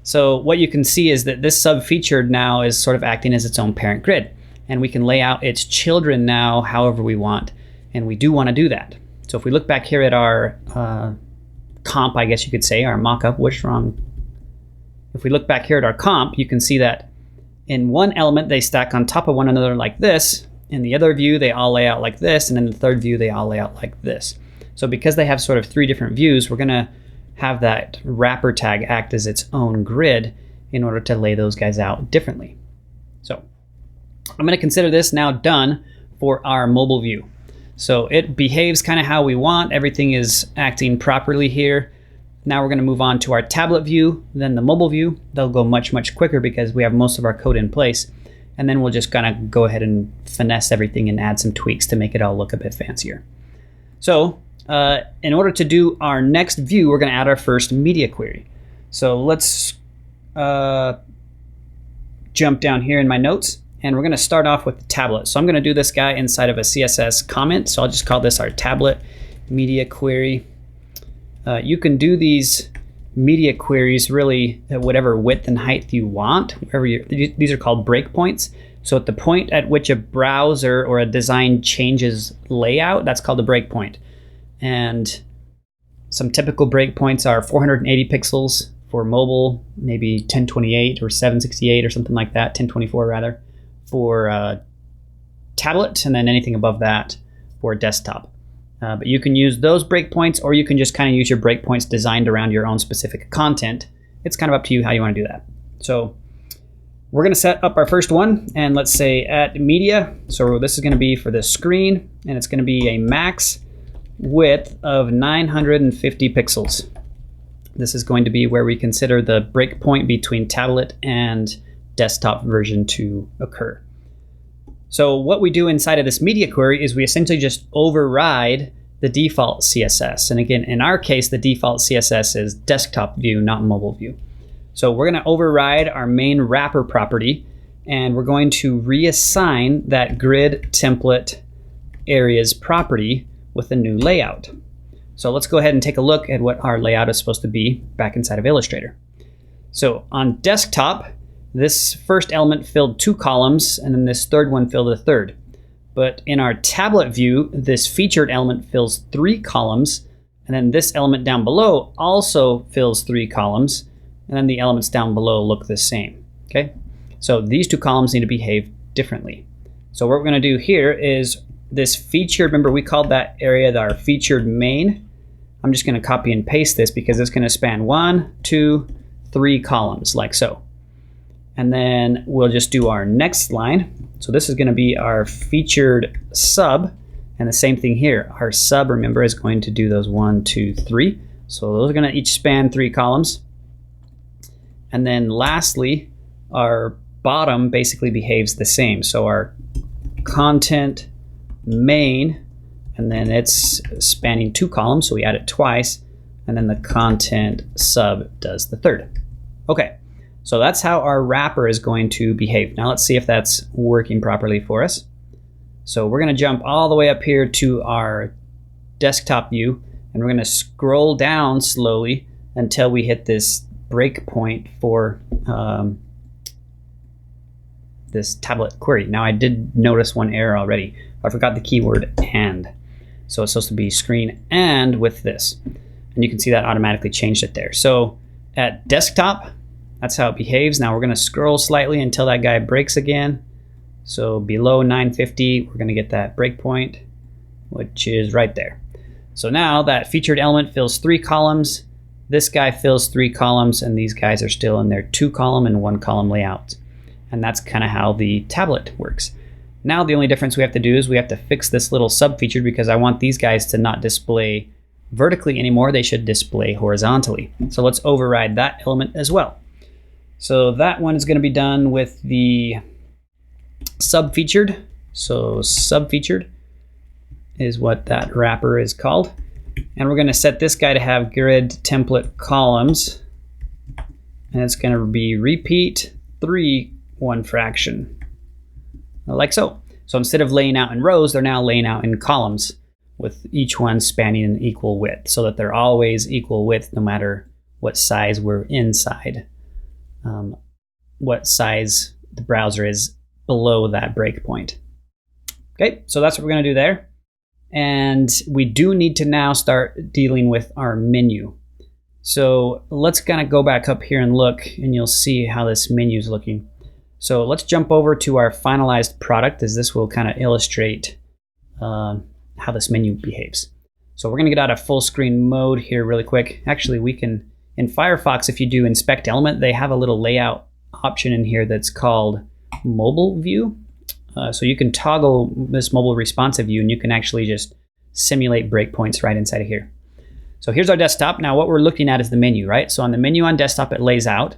So what you can see is that this sub-featured now is sort of acting as its own parent grid. And we can lay out its children now however we want. And we do want to do that. So if we look back here at our comp, I guess you could say, our mock-up, which wrong? If we look back here at our comp, you can see that in one element they stack on top of one another like this. In the other view, they all lay out like this. And in the third view, they all lay out like this. So because they have sort of 3 different views, we're going to have that wrapper tag act as its own grid in order to lay those guys out differently. So I'm going to consider this now done for our mobile view. So it behaves kind of how we want. Everything is acting properly here. Now we're going to move on to our tablet view, then the mobile view. They'll go much, much quicker because we have most of our code in place. And then we'll just kind of go ahead and finesse everything and add some tweaks to make it all look a bit fancier. So in order to do our next view, we're going to add our first media query. So let's jump down here in my notes, and we're going to start off with the tablet. So I'm going to do this guy inside of a CSS comment. So I'll just call this our tablet media query. You can do these media queries really at whatever width and height you want. Wherever these are called breakpoints. So at the point at which a browser or a design changes layout, that's called a breakpoint. And some typical breakpoints are 480 pixels for mobile, maybe 1028 or 768 or something like that, 1024 rather, for tablet, and then anything above that for desktop. But you can use those breakpoints, or you can just kind of use your breakpoints designed around your own specific content. It's kind of up to you how you want to do that. So we're going to set up our first one, and let's say at media. So this is going to be for the screen, and it's going to be a max width of 950 pixels. This is going to be where we consider the breakpoint between tablet and desktop version to occur. So what we do inside of this media query is we essentially just override the default CSS. And again, in our case, the default CSS is desktop view, not mobile view. So we're going to override our main wrapper property, and we're going to reassign that grid template areas property with a new layout. So let's go ahead and take a look at what our layout is supposed to be back inside of Illustrator. So on desktop, this first element filled 2 columns, and then this third one filled a third. But in our tablet view, this featured element fills 3 columns, and then this element down below also fills 3 columns, and then the elements down below look the same. Okay, so these 2 columns need to behave differently. So what we're going to do here is this featured, remember we called that area our featured main. I'm just going to copy and paste this because it's going to span 1, 2, 3 columns like so. And then we'll just do our next line. So this is going to be our featured sub, and the same thing here. Our sub, remember, is going to do those 1, 2, 3. So those are going to each span 3 columns. And then lastly, our bottom basically behaves the same. So our content main, and then it's spanning 2 columns, so we add it twice, and then the content sub does the third. Okay, so that's how our wrapper is going to behave. Now let's see if that's working properly for us. So we're going to jump all the way up here to our desktop view, and we're going to scroll down slowly until we hit this breakpoint for this tablet query. Now I did notice one error already. I forgot the keyword and. So it's supposed to be screen and with this. And you can see that automatically changed it there. So at desktop, that's how it behaves. Now we're going to scroll slightly until that guy breaks again. So below 950, we're going to get that breakpoint, which is right there. So now that featured element fills 3 columns. This guy fills 3 columns, and these guys are still in their 2 column and 1 column layout. And that's kind of how the tablet works. Now the only difference we have to do is we have to fix this little sub feature because I want these guys to not display vertically anymore, they should display horizontally. So let's override that element as well. So that one is going to be done with the sub-featured. So sub-featured is what that wrapper is called. And we're going to set this guy to have grid template columns. And it's going to be repeat 3 1 fraction. Like so. So instead of laying out in rows, they're now laying out in columns with each one spanning an equal width, so that they're always equal width no matter what size we're inside, what size the browser is below that breakpoint. Okay, so that's what we're going to do there. And we do need to now start dealing with our menu. So let's kind of go back up here and look, and you'll see how this menu is looking. So let's jump over to our finalized product, as this will kind of illustrate how this menu behaves. So we're going to get out of full screen mode here really quick. Actually, we can, in Firefox, if you do inspect element, they have a little layout option in here that's called mobile view. So you can toggle this mobile responsive view, and you can actually just simulate breakpoints right inside of here. So here's our desktop. Now what we're looking at is the menu, right? So on the menu on desktop, it lays out.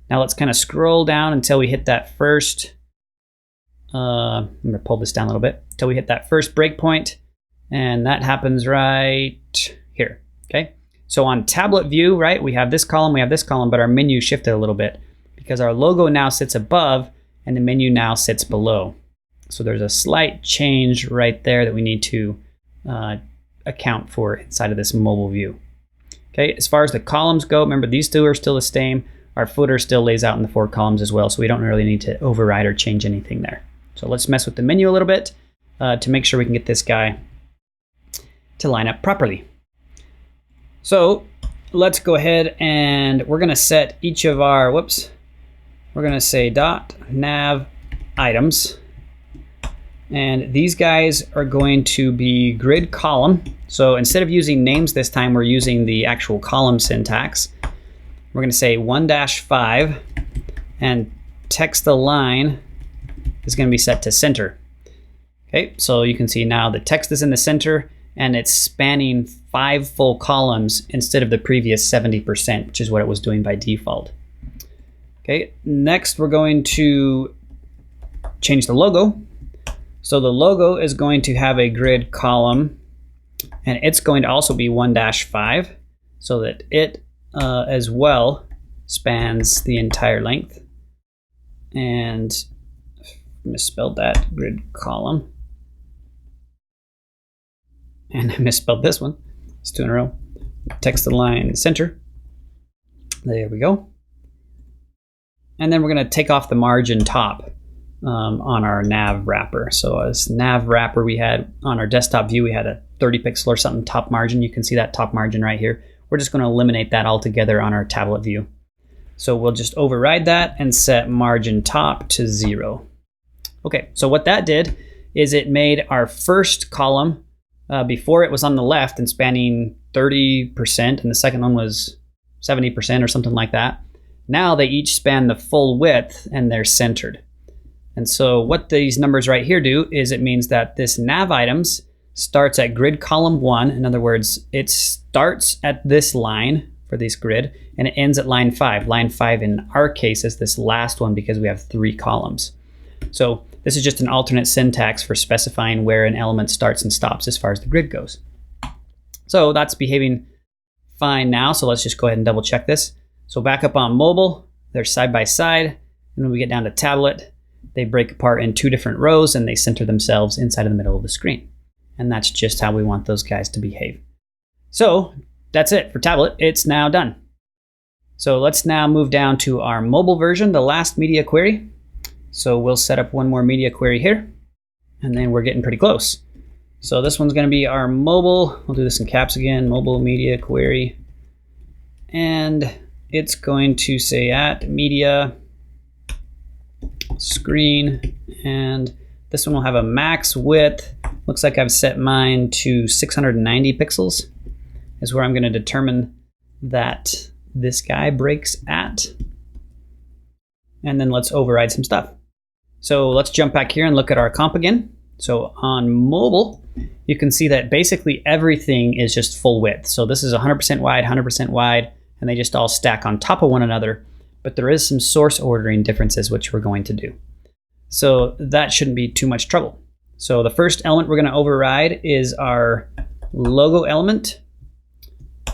Now let's kind of scroll down until we hit that first, I'm going to pull this down a little bit, until we hit that first breakpoint, and that happens right here, okay? So on tablet view, right, we have this column, but our menu shifted a little bit because our logo now sits above and the menu now sits below. So there's a slight change right there that we need to account for inside of this mobile view. Okay, as far as the columns go, remember these two are still the same. Our footer still lays out in the 4 columns as well, so we don't really need to override or change anything there. So let's mess with the menu a little bit to make sure we can get this guy to line up properly. So let's go ahead and we're going to set each of our, we're going to say .nav items. And these guys are going to be grid column. So instead of using names this time, we're using the actual column syntax. We're going to say 1-5, and text align is going to be set to center. Okay, so you can see now the text is in the center and it's spanning 5 full columns instead of the previous 70%, which is what it was doing by default. Okay, next we're going to change the logo. So the logo is going to have a grid column, and it's going to also be 1-5, so that it as well spans the entire length. And misspelled that, grid column. And I misspelled this one. It's 2 in a row. Text align center. There we go. And then we're going to take off the margin top on our nav wrapper. So as nav wrapper, we had on our desktop view, we had a 30 pixel or something top margin. You can see that top margin right here. We're just going to eliminate that altogether on our tablet view. So we'll just override that and set margin top to 0. Okay, so what that did is it made our first column, before it was on the left and spanning 30%, and the second one was 70% or something like that. Now they each span the full width and they're centered. And so what these numbers right here do is it means that this nav items starts at grid column 1. In other words, it starts at this line for this grid and it ends at line 5. Line 5 in our case is this last one because we have 3 columns. So this is just an alternate syntax for specifying where an element starts and stops as far as the grid goes. So that's behaving fine now. So let's just go ahead and double check this. So back up on mobile, they're side by side. And when we get down to tablet, they break apart in 2 different rows and they center themselves inside of the middle of the screen. And that's just how we want those guys to behave. So that's it for tablet. It's now done. So let's now move down to our mobile version, the last media query. So we'll set up one more media query here, and then we're getting pretty close. So this one's going to be our mobile. We'll do this in caps again, mobile media query. And it's going to say at media screen, and this one will have a max width. Looks like I've set mine to 690 pixels is where I'm going to determine that this guy breaks at. And then let's override some stuff. So let's jump back here and look at our comp again. So on mobile, you can see that basically everything is just full width. So this is 100% wide, 100% wide, and they just all stack on top of one another. But there is some source ordering differences, which we're going to do. So that shouldn't be too much trouble. So the first element we're going to override is our logo element.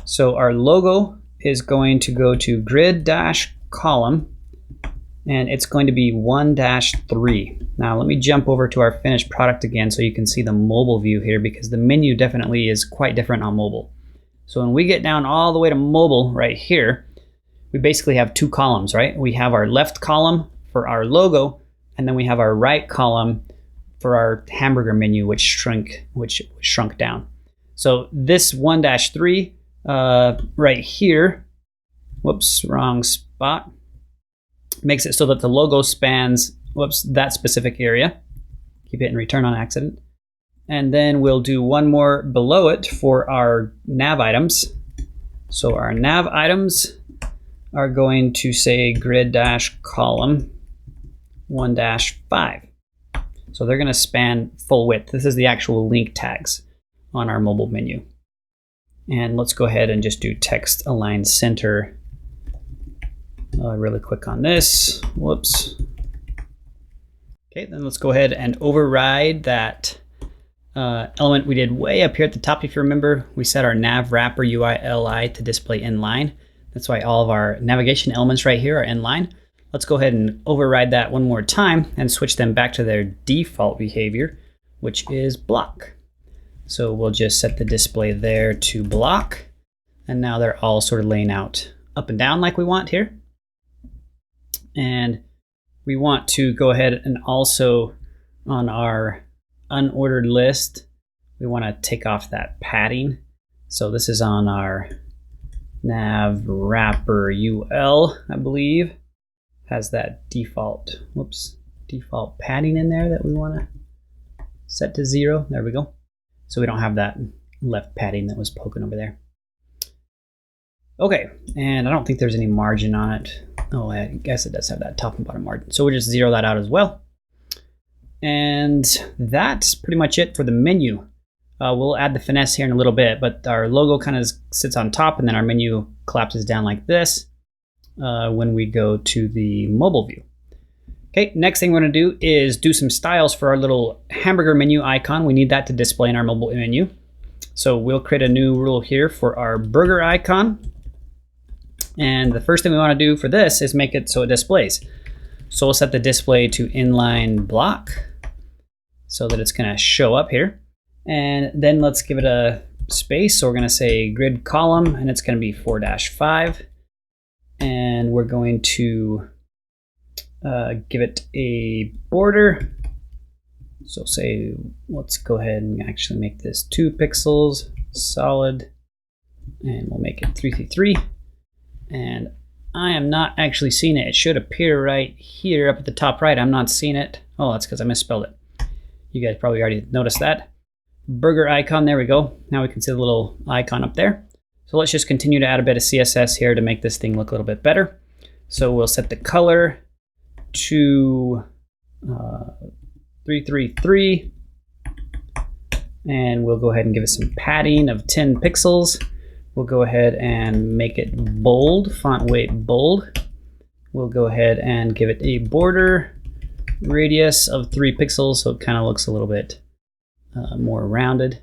So our logo is going to go to grid-column, and it's going to be 1-3. Now let me jump over to our finished product again so you can see the mobile view here, because the menu definitely is quite different on mobile. So when we get down all the way to mobile right here, we basically have two columns, right? We have our left column for our logo, and then we have our right column for our hamburger menu, which shrunk down. So this 1-3 right here, whoops, wrong spot, makes it so that the logo spans, that specific area. Keep hitting return on accident. And then we'll do one more below it for our nav items. So our nav items are going to say grid-column 1-5. So they're going to span full width. This is the actual link tags on our mobile menu. And let's go ahead and just do text align center really quick on this. Whoops. Okay, then let's go ahead and override that element we did way up here at the top. If you remember, we set our Nav Wrapper UI to display inline. That's why all of our navigation elements right here are inline. Let's go ahead and override that one more time and switch them back to their default behavior, which is block. So we'll just set the display there to block. And now they're all sort of laying out up and down like we want here. And we want to go ahead and also on our unordered list, we want to take off that padding. So this is on our Nav Wrapper UL, I believe, has that default, default padding in there that we want to set to 0. There we go. So we don't have that left padding that was poking over there. Okay, and I don't think there's any margin on it. Oh, I guess it does have that top and bottom margin. So we'll just zero that out as well. And that's pretty much it for the menu. We'll add the finesse here in a little bit, but our logo kind of sits on top, and then our menu collapses down like this when we go to the mobile view. Okay, next thing we're going to do is do some styles for our little hamburger menu icon. We need that to display in our mobile menu. So we'll create a new rule here for our burger icon. And the first thing we want to do for this is make it so it displays. So we'll set the display to inline block so that it's going to show up here. And then let's give it a space. So we're going to say grid column, and it's going to be 4-5. And we're going to give it a border. So say, let's go ahead and actually make this 2 pixels solid, and we'll make it 333. And I am not actually seeing it. It should appear right here up at the top right. I'm not seeing it. Oh, that's because I misspelled it. You guys probably already noticed that. Burger icon, there we go. Now we can see the little icon up there. So let's just continue to add a bit of CSS here to make this thing look a little bit better. So we'll set the color to 333, and we'll go ahead and give it some padding of 10 pixels. We'll go ahead and make it bold, font weight bold. We'll go ahead and give it a border radius of 3 pixels, so it kind of looks a little bit more rounded.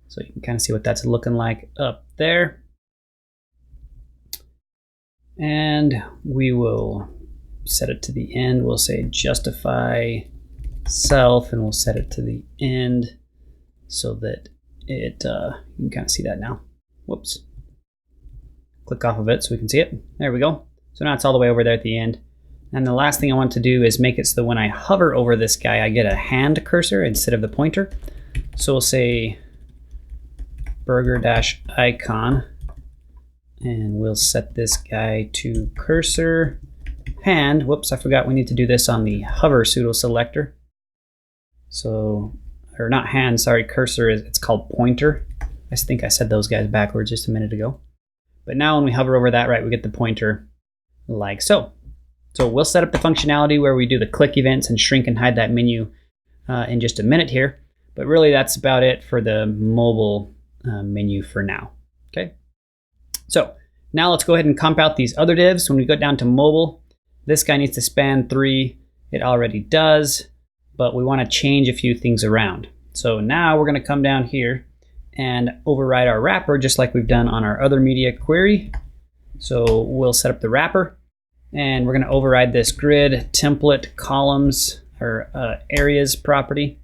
So you can kind of see what that's looking like up there. And we will set it to the end. We'll say justify self, and we'll set it to the end so that it, you can kind of see that now. Whoops. Click off of it so we can see it. There we go. So now it's all the way over there at the end. And the last thing I want to do is make it so that when I hover over this guy, I get a hand cursor instead of the pointer. So we'll say burger-icon, and we'll set this guy to cursor hand. Whoops, I forgot we need to do this on the hover pseudo selector. So, or not hand, sorry, cursor, it's called pointer. I think I said those guys backwards just a minute ago. But now when we hover over that, right, we get the pointer like so. So we'll set up the functionality where we do the click events and shrink and hide that menu in just a minute here. But really that's about it for the mobile menu for now. Okay, so now let's go ahead and comp out these other divs. When we go down to mobile, this guy needs to span 3. It already does, but we want to change a few things around. So now we're going to come down here and override our wrapper just like we've done on our other media query. So we'll set up the wrapper and we're going to override this grid template columns or areas property.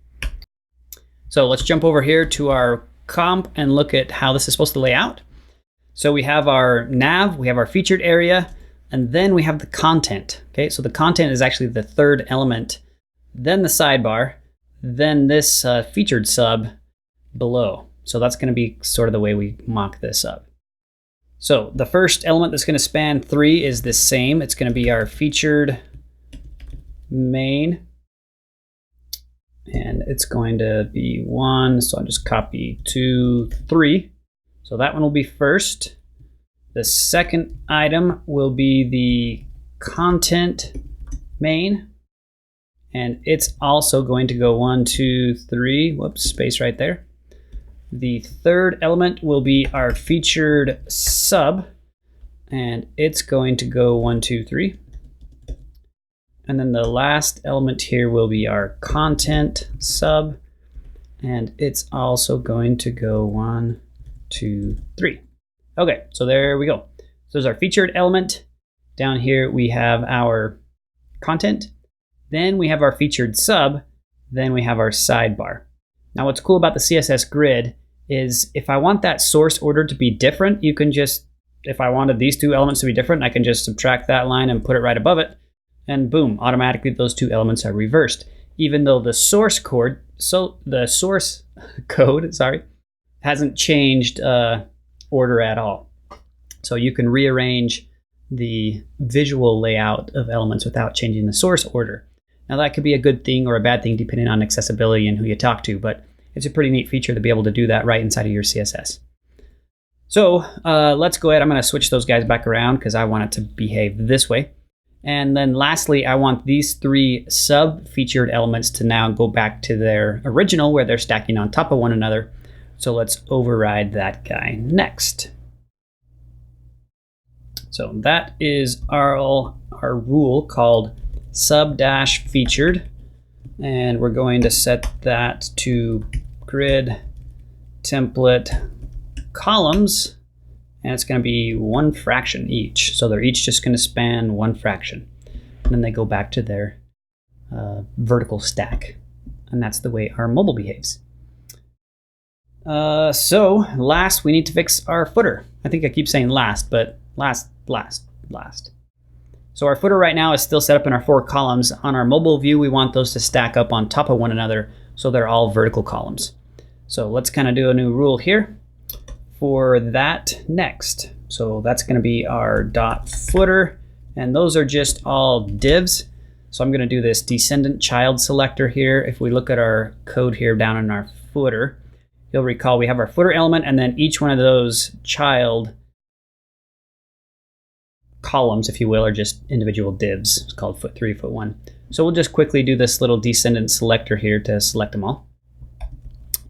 So let's jump over here to our comp and look at how this is supposed to lay out. So we have our nav, we have our featured area, and then we have the content. Okay, so the content is actually the third element, then the sidebar, then this featured sub below. So that's going to be sort of the way we mock this up. So the first element that's going to span 3 is the same. It's going to be our featured main. And it's going to be 1. So I'll just copy 2, 3. So that one will be first. The second item will be the content main. And it's also going to go 1, 2, 3. Whoops, space right there. The third element will be our featured sub, and it's going to go 1, 2, 3. And then the last element here will be our content sub, and it's also going to go 1, 2, 3. Okay, so there we go. So there's our featured element. Down here we have our content. Then we have our featured sub. Then we have our sidebar. Now what's cool about the CSS Grid is if I want that source order to be different, you can just, if I wanted these 2 elements to be different, I can just subtract that line and put it right above it. And boom, automatically those 2 elements are reversed. Even though the source code, hasn't changed order at all. So you can rearrange the visual layout of elements without changing the source order. Now that could be a good thing or a bad thing depending on accessibility and who you talk to, but it's a pretty neat feature to be able to do that right inside of your CSS. So let's go ahead. I'm going to switch those guys back around because I want it to behave this way. And then lastly, I want these 3 sub-featured elements to now go back to their original where they're stacking on top of one another. So let's override that guy next. So that is our rule called sub-featured, and we're going to set that to grid template columns, and it's going to be 1 fraction each. So they're each just going to span 1 fraction, and then they go back to their vertical stack, and that's the way our mobile behaves. So last, we need to fix our footer. I think I keep saying last, but last. So our footer right now is still set up in our 4 columns. On our mobile view, we want those to stack up on top of one another so they're all vertical columns. So let's kind of do a new rule here for that next. So that's going to be our dot footer, and those are just all divs. So I'm going to do this descendant child selector here. If we look at our code here down in our footer, you'll recall we have our footer element, and then each one of those child columns, if you will, are just individual divs. It's called foot 3, foot 1. So we'll just quickly do this little descendant selector here to select them all.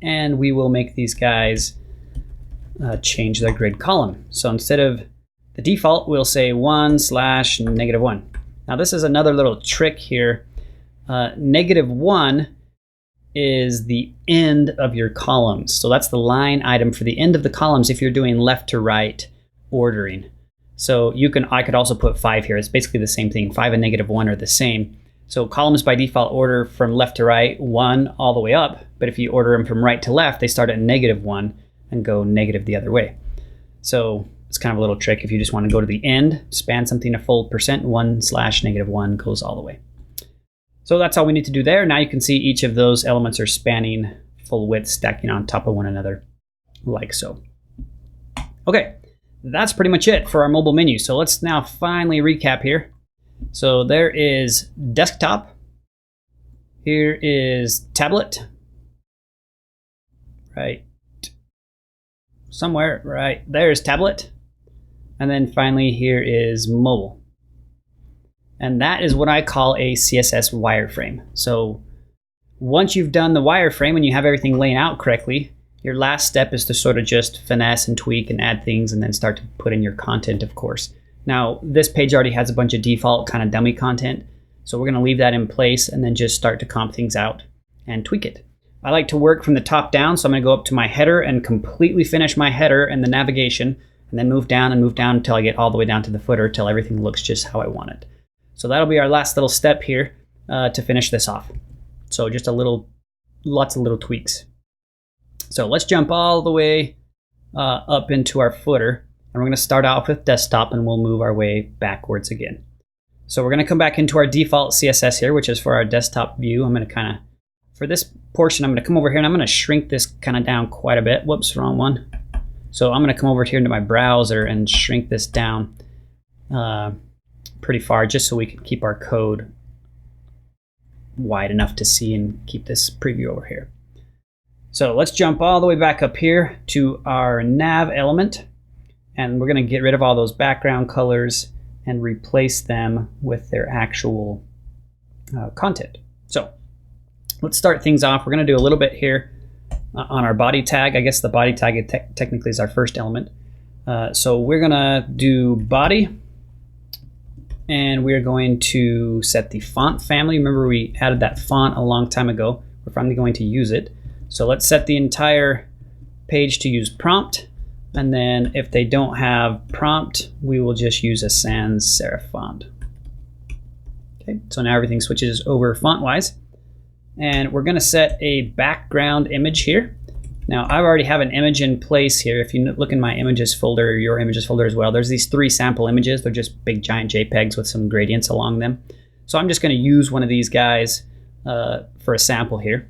And we will make these guys change their grid column. So instead of the default, we'll say 1/-1. Now this is another little trick here. -1 is the end of your columns. So that's the line item for the end of the columns if you're doing left to right ordering. So I could also put 5 here. It's basically the same thing. 5 and -1 are the same. So columns by default order from left to right, 1 all the way up. But if you order them from right to left, they start at -1 and go negative the other way. So it's kind of a little trick. If you just want to go to the end, span something a full %, 1/-1 goes all the way. So that's all we need to do there. Now you can see each of those elements are spanning full width, stacking on top of one another, like so. Okay. That's pretty much it for our mobile menu. So let's now finally recap here. So there is desktop. Here is tablet. Right. Somewhere, right. There's tablet. And then finally here is mobile. And that is what I call a CSS wireframe. So Once you've done the wireframe and you have everything laid out correctly, your last step is to sort of just finesse and tweak and add things and then start to put in your content, of course. Now, this page already has a bunch of default kind of dummy content, so we're going to leave that in place and then just start to comp things out and tweak it. I like to work from the top down, so I'm going to go up to my header and completely finish my header and the navigation, and then move down until I get all the way down to the footer, till everything looks just how I want it. So that'll be our last little step here to finish this off. So just lots of little tweaks. So let's jump all the way up into our footer, and we're going to start off with desktop, and we'll move our way backwards again. So we're going to come back into our default CSS here, which is for our desktop view. I'm going to for this portion, I'm going to come over here and I'm going to shrink this kind of down quite a bit. Whoops, wrong one. So I'm going to come over here into my browser and shrink this down pretty far, just so we can keep our code wide enough to see and keep this preview over here. So let's jump all the way back up here to our nav element, and we're going to get rid of all those background colors and replace them with their actual content. So let's start things off. We're going to do a little bit here on our body tag. I guess the body tag technically is our first element. So we're going to do body, and we're going to set the font family. Remember, we added that font a long time ago. We're finally going to use it. So let's set the entire page to use prompt, and then if they don't have prompt, we will just use a sans serif font. Okay, so now everything switches over font-wise, and we're going to set a background image here. Now I already have an image in place here. If you look in my images folder, or your images folder as well, there's these 3 sample images. They're just big giant JPEGs with some gradients along them. So I'm just going to use one of these guys for a sample here.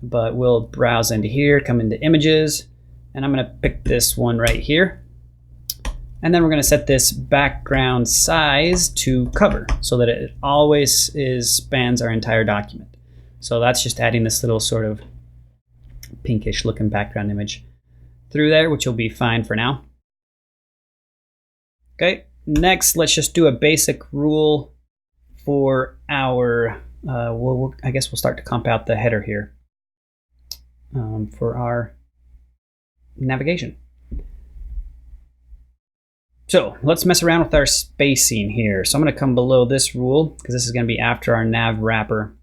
But we'll browse into here, come into images, and I'm going to pick this one right here. And then we're going to set this background size to cover so that it always spans our entire document. So that's just adding this little sort of pinkish looking background image through there, which will be fine for now. Okay, next let's just do a basic rule for our, I guess we'll start to comp out the header here. For our navigation. So let's mess around with our spacing here. So I'm going to come below this rule because this is going to be after our nav wrapper.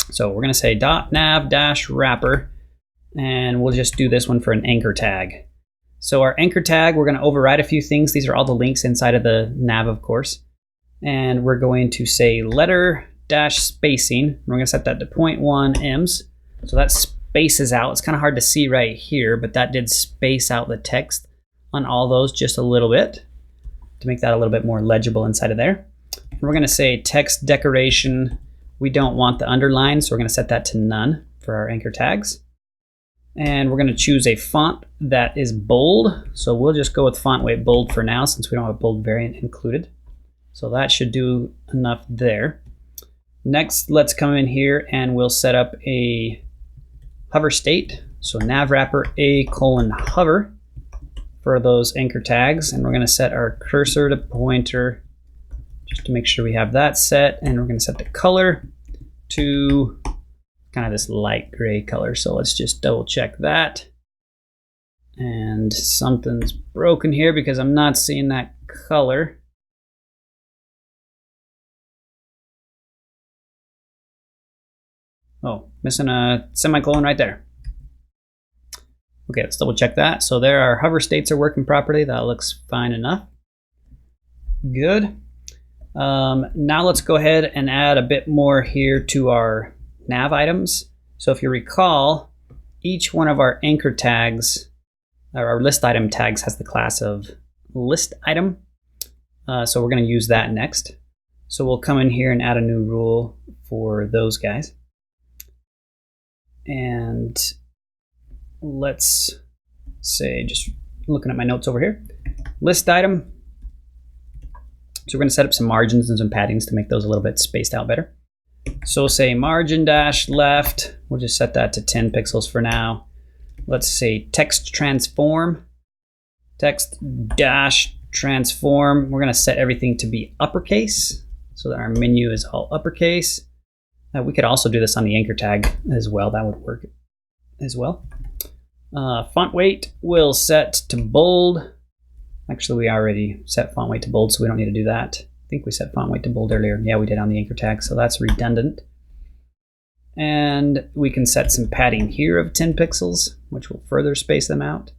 So we're going to say .nav-wrapper, and we'll just do this one for an anchor tag. So our anchor tag, we're going to override a few things. These are all the links inside of the nav, of course. And we're going to say letter-spacing. We're going to set that to 0.1 ems. So that spaces out. It's kind of hard to see right here, but that did space out the text on all those just a little bit to make that a little bit more legible inside of there. And we're going to say text decoration. We don't want the underline, so we're going to set that to none for our anchor tags. And we're going to choose a font that is bold. So we'll just go with font weight bold for now, since we don't have a bold variant included. So that should do enough there. Next, let's come in here and we'll set up a hover state. So nav wrapper a:hover for those anchor tags. And we're going to set our cursor to pointer just to make sure we have that set. And we're going to set the color to kind of this light gray color. So let's just double check that. And something's broken here because I'm not seeing that color. Oh, missing a semicolon right there. Okay, let's double check that. So there, our hover states are working properly. That looks fine enough. Good. Now let's go ahead and add a bit more here to our nav items. So if you recall, each one of our anchor tags, or our list item tags, has the class of list item. So we're going to use that next. So we'll come in here and add a new rule for those guys. And let's say, just looking at my notes over here, list item. So we're going to set up some margins and some paddings to make those a little bit spaced out better. So say margin dash left. We'll just set that to 10 pixels for now. Let's say text transform. Text dash transform. We're going to set everything to be uppercase so that our menu is all uppercase. We could also do this on the anchor tag as well. That would work as well. Font weight we'll set to bold. Actually, we already set font weight to bold, so we don't need to do that. I think we set font weight to bold earlier. Yeah, we did on the anchor tag, so that's redundant. And we can set some padding here of 10 pixels, which will further space them out.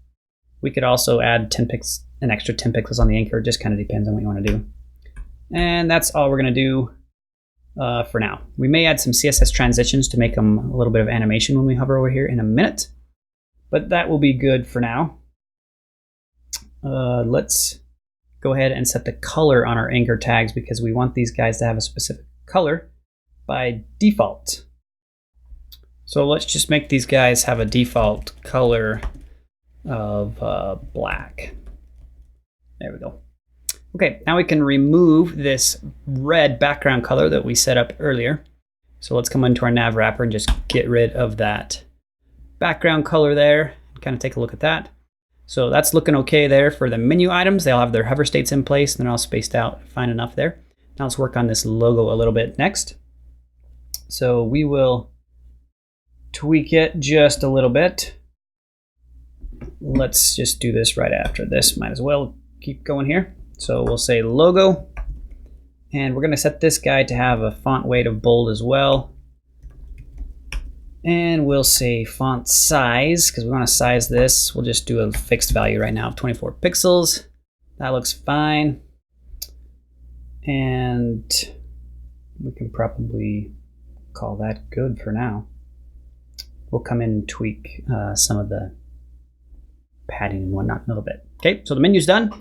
We could also add an extra 10 pixels on the anchor. It just kind of depends on what you want to do. And that's all we're going to do for now. We may add some CSS transitions to make them a little bit of animation when we hover over here in a minute, but that will be good for now. Let's go ahead and set the color on our anchor tags because we want these guys to have a specific color by default. So let's just make these guys have a default color of black. There we go. Okay, now we can remove this red background color that we set up earlier. So let's come into our Nav wrapper and just get rid of that background color there. Kind of take a look at that. So that's looking okay there for the menu items. They'll have their hover states in place and they're all spaced out fine enough there. Now let's work on this logo a little bit next. So we will tweak it just a little bit. Let's just do this right after this. Might as well keep going here. So we'll say logo, and we're going to set this guy to have a font weight of bold as well. And we'll say font size, because we want to size this. We'll just do a fixed value right now of 24 pixels. That looks fine. And we can probably call that good for now. We'll come in and tweak some of the padding and whatnot in a little bit. Okay, so the menu's done.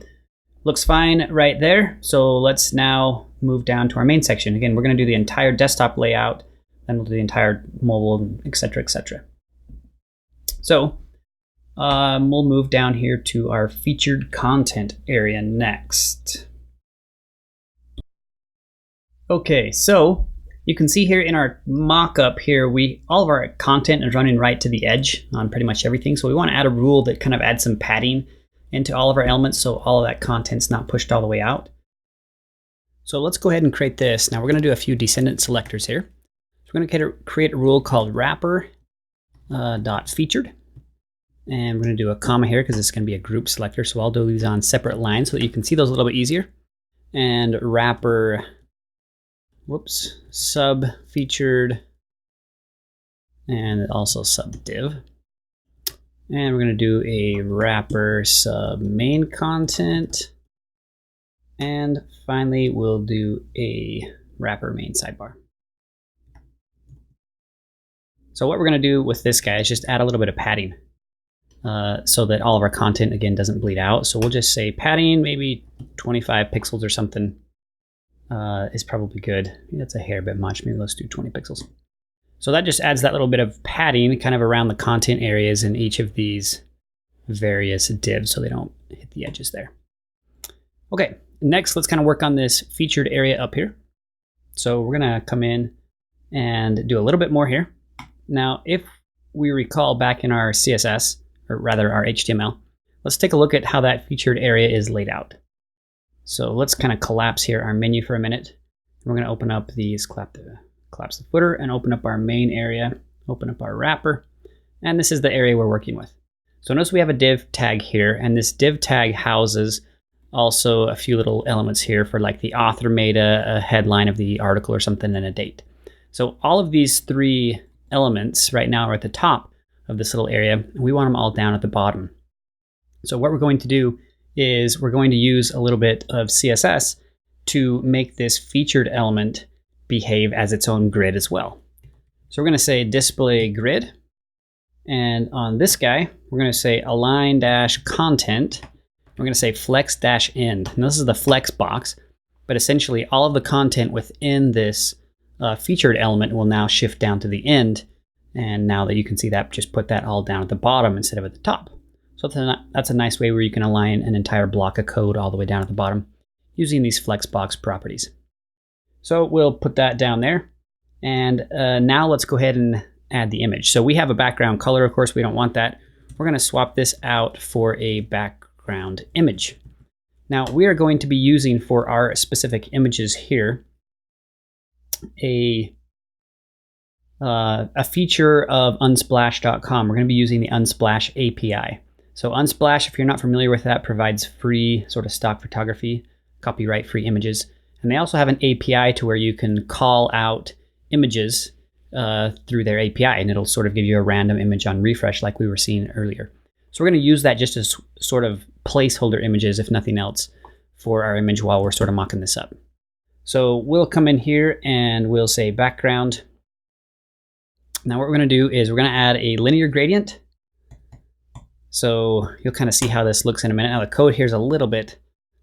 Looks fine right there. So let's now move down to our main section. Again, we're going to do the entire desktop layout, then we'll do the entire mobile, etc., etc. So we'll move down here to our featured content area next. Okay, so you can see here in our mock-up here, all of our content is running right to the edge on pretty much everything. So we want to add a rule that kind of adds some padding into all of our elements so all of that content's not pushed all the way out. So let's go ahead and create this. Now we're going to do a few descendant selectors here. So we're going to create a rule called wrapper dot featured. And we're going to do a comma here because it's going to be a group selector. So I'll do these on separate lines so that you can see those a little bit easier. And wrapper, sub featured, and also sub div. And we're going to do a wrapper sub main content. And finally, we'll do a wrapper main sidebar. So what we're going to do with this guy is just add a little bit of padding so that all of our content, again, doesn't bleed out. So we'll just say padding, maybe 25 pixels or something is probably good. Maybe that's a hair bit much. Maybe let's do 20 pixels. So that just adds that little bit of padding kind of around the content areas in each of these various divs so they don't hit the edges there. Okay, next let's kind of work on this featured area up here. So we're going to come in and do a little bit more here. Now, if we recall back in our CSS, or rather our HTML, let's take a look at how that featured area is laid out. So let's kind of collapse here our menu for a minute. We're going to open up these, collapse the footer and open up our main area, open up our wrapper, and this is the area we're working with. So notice we have a div tag here, and this div tag houses also a few little elements here for like the author made a headline of the article or something and a date. So all of these three elements right now are at the top of this little area. We want them all down at the bottom. So what we're going to do is we're going to use a little bit of CSS to make this featured element behave as its own grid as well. So we're going to say display grid, and on this guy we're going to say align dash content. We're going to say flex dash end, and this is the flex box, but essentially all of the content within this featured element will now shift down to the end. And now that you can see that, just put that all down at the bottom instead of at the top. So that's a nice way where you can align an entire block of code all the way down at the bottom using these flexbox properties. So we'll put that down there. And now let's go ahead and add the image. So we have a background color, of course, we don't want that. We're going to swap this out for a background image. Now we are going to be using for our specific images here a a feature of unsplash.com. We're going to be using the Unsplash API. So Unsplash, if you're not familiar with that, provides free sort of stock photography, copyright-free images. And they also have an API to where you can call out images through their API, and it'll sort of give you a random image on refresh like we were seeing earlier. So we're going to use that just as sort of placeholder images, if nothing else, for our image while we're sort of mocking this up. So we'll come in here and we'll say background. Now what we're going to do is we're going to add a linear gradient. So you'll kind of see how this looks in a minute. Now the code here is a little bit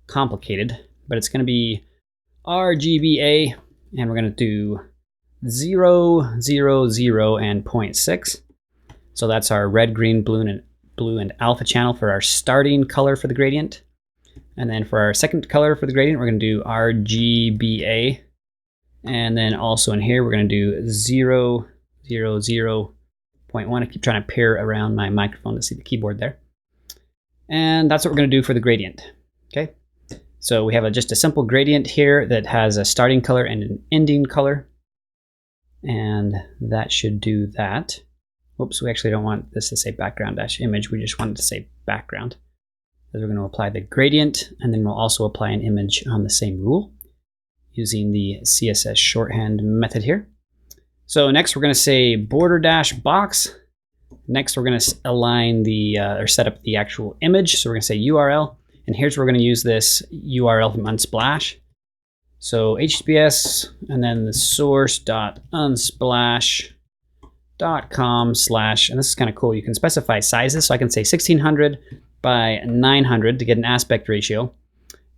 complicated, but it's going to be RGBA, and we're going to do 0, 0, 0, and 0.6. So that's our red, green, blue, and alpha channel for our starting color for the gradient. And then for our second color for the gradient, we're going to do RGBA. And then also in here, we're going to do 0, 0, 0, 0.1. I keep trying to peer around my microphone to see the keyboard there. And that's what we're going to do for the gradient. Okay. So we have just a simple gradient here that has a starting color and an ending color. And that should do that. Whoops, we actually don't want this to say background-image. We just want it to say background. So we're going to apply the gradient, and then we'll also apply an image on the same rule using the CSS shorthand method here. So next we're going to say border dash box. Next we're going to align or set up the actual image. So we're going to say URL, and here's where we're going to use this URL from Unsplash. So HTTPS and then the source.unsplash.com/, and this is kind of cool. You can specify sizes. So I can say 1600 by 900 to get an aspect ratio,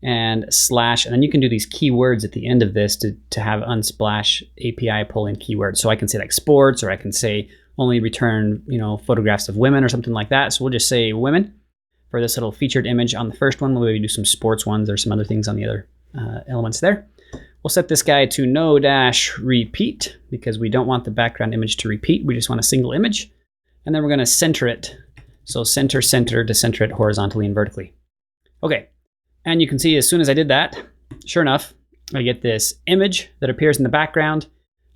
and /, and then you can do these keywords at the end of this to have Unsplash API pull in keywords. So I can say like sports, or I can say only return, photographs of women or something like that. So we'll just say women for this little featured image on the first one. We'll maybe do some sports ones or some other things on the other elements there. We'll set this guy to no-repeat because we don't want the background image to repeat. We just want a single image. And then we're going to center it. So center to center it horizontally and vertically. Okay. And you can see as soon as I did that, sure enough, I get this image that appears in the background.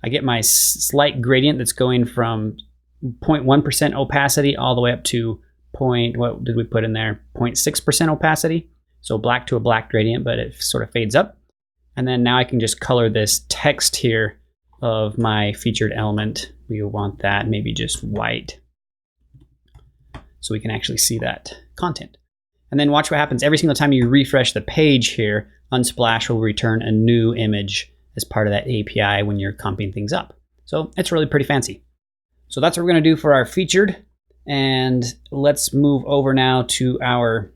I get my slight gradient that's going from 0.1% opacity all the way up to what did we put in there? 0.6% opacity. So black to a black gradient, but it sort of fades up. And then now I can just color this text here of my featured element. We want that maybe just white, so we can actually see that content. And then watch what happens. Every single time you refresh the page here, Unsplash will return a new image as part of that API when you're comping things up. So it's really pretty fancy. So that's what we're going to do for our featured. And let's move over now to our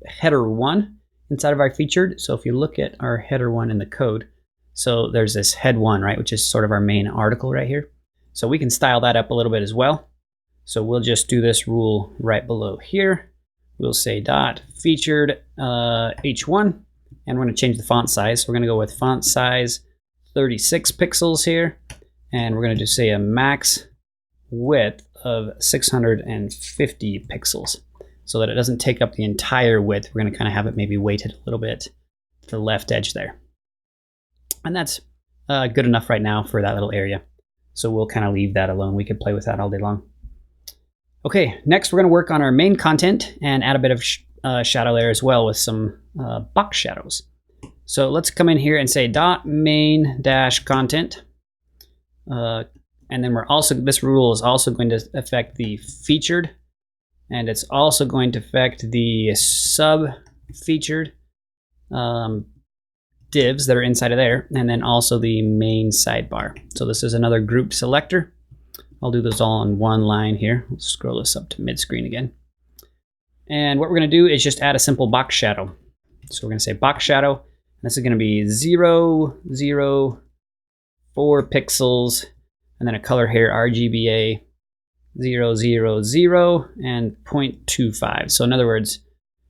header 1 inside of our featured. So if you look at our header 1 in the code, so there's this head 1, right, which is sort of our main article right here. So we can style that up a little bit as well. So we'll just do this rule right below here. We'll say dot featured h1, and we're going to change the font size. So we're going to go with font size 36 pixels here, and we're going to just say a max width of 650 pixels so that it doesn't take up the entire width. We're going to kind of have it maybe weighted a little bit to the left edge there. And that's good enough right now for that little area. So we'll kind of leave that alone. We could play with that all day long. Okay, next we're going to work on our main content and add a bit of shadow layer as well with some box shadows. So let's come in here and say dot main dash content. And then this rule is also going to affect the featured, and it's also going to affect the sub featured divs that are inside of there, and then also the main sidebar. So this is another group selector. I'll do this all on one line here. Let's scroll this up to mid-screen again. And what we're going to do is just add a simple box shadow. So we're going to say box shadow. And this is going to be 0, 0, 4 pixels, and then a color here, RGBA 0, 0, 0, and 0.25. So in other words,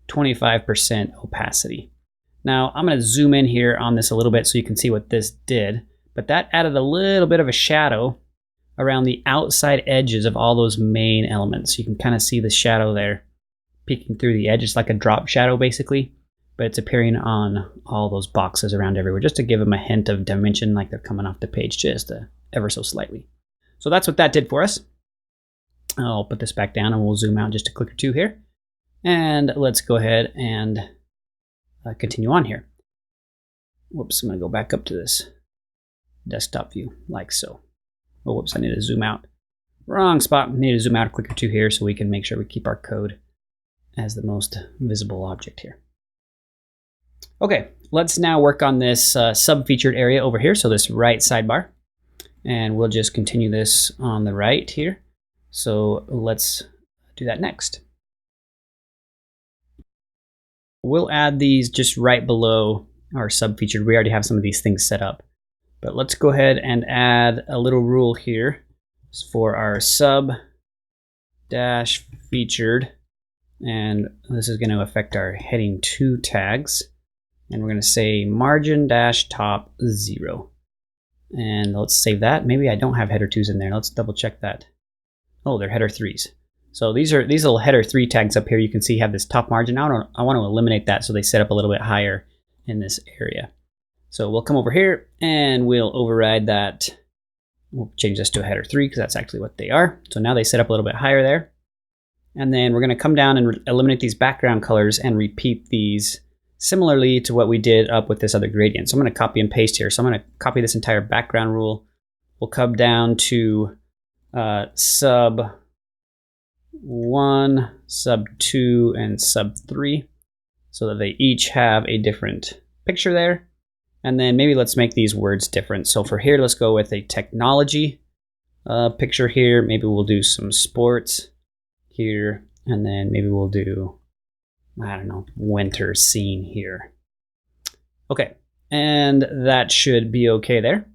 25% opacity. Now I'm going to zoom in here on this a little bit so you can see what this did. But that added a little bit of a shadow around the outside edges of all those main elements. You can kind of see the shadow there peeking through the edge. It's like a drop shadow basically, but it's appearing on all those boxes around everywhere just to give them a hint of dimension, like they're coming off the page just ever so slightly. So that's what that did for us. I'll put this back down and we'll zoom out just a click or two here. And let's go ahead and continue on here. Whoops, I'm going to go back up to this desktop view like so. Oh, whoops, I need to zoom out. Wrong spot. I need to zoom out a click or two here so we can make sure we keep our code as the most visible object here. Okay, let's now work on this sub-featured area over here, so this right sidebar. And we'll just continue this on the right here. So let's do that next. We'll add these just right below our sub-featured. We already have some of these things set up. But let's go ahead and add a little rule here for our sub-featured. And this is going to affect our heading 2 tags. And we're going to say margin-top 0. And let's save that. Maybe I don't have header 2s in there. Let's double check that. Oh, they're header 3s. So these little header 3 tags up here, you can see have this top margin. I want to eliminate that so they set up a little bit higher in this area. So we'll come over here and we'll override that. We'll change this to a header 3 because that's actually what they are. So now they set up a little bit higher there. And then we're going to come down and eliminate these background colors and repeat these similarly to what we did up with this other gradient. So I'm going to copy and paste here. So I'm going to copy this entire background rule. We'll come down to sub 1, sub 2, and sub 3 so that they each have a different picture there. And then maybe let's make these words different. So for here, let's go with a technology picture here. Maybe we'll do some sports here. And then maybe we'll do, I don't know, winter scene here. Okay, and that should be okay there.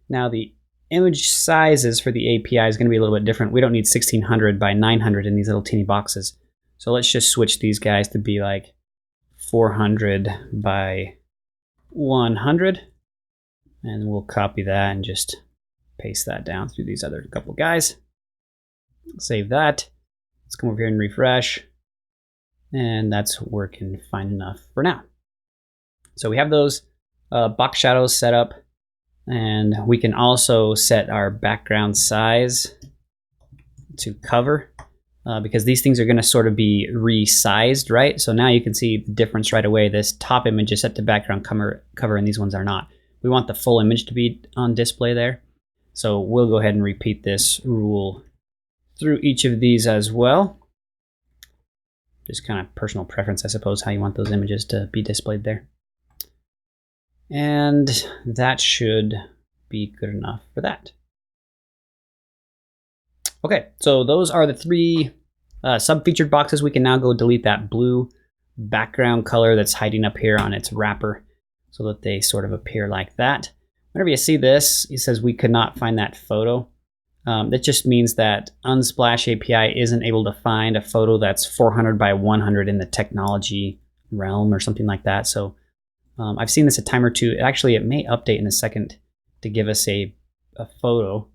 Now the image sizes for the API is going to be a little bit different. We don't need 1600 by 900 in these little teeny boxes. So let's just switch these guys to be like 400 by 100. And we'll copy that and just paste that down through these other couple guys. Save that. Let's come over here and refresh. And that's working fine enough for now. So we have those box shadows set up. And we can also set our background size to cover because these things are going to sort of be resized, right? So now you can see the difference right away. This top image is set to background cover and these ones are not. We want the full image to be on display there. So we'll go ahead and repeat this rule through each of these as well. Just kind of personal preference, I suppose, how you want those images to be displayed there. And that should be good enough for that. Okay, so those are the 3 sub-featured boxes. We can now go delete that blue background color that's hiding up here on its wrapper so that they sort of appear like that. Whenever you see this, it says we could not find that photo. That just means that Unsplash API isn't able to find a photo that's 400 by 100 in the technology realm or something like that. So I've seen this a time or two. Actually, it may update in a second to give us a photo.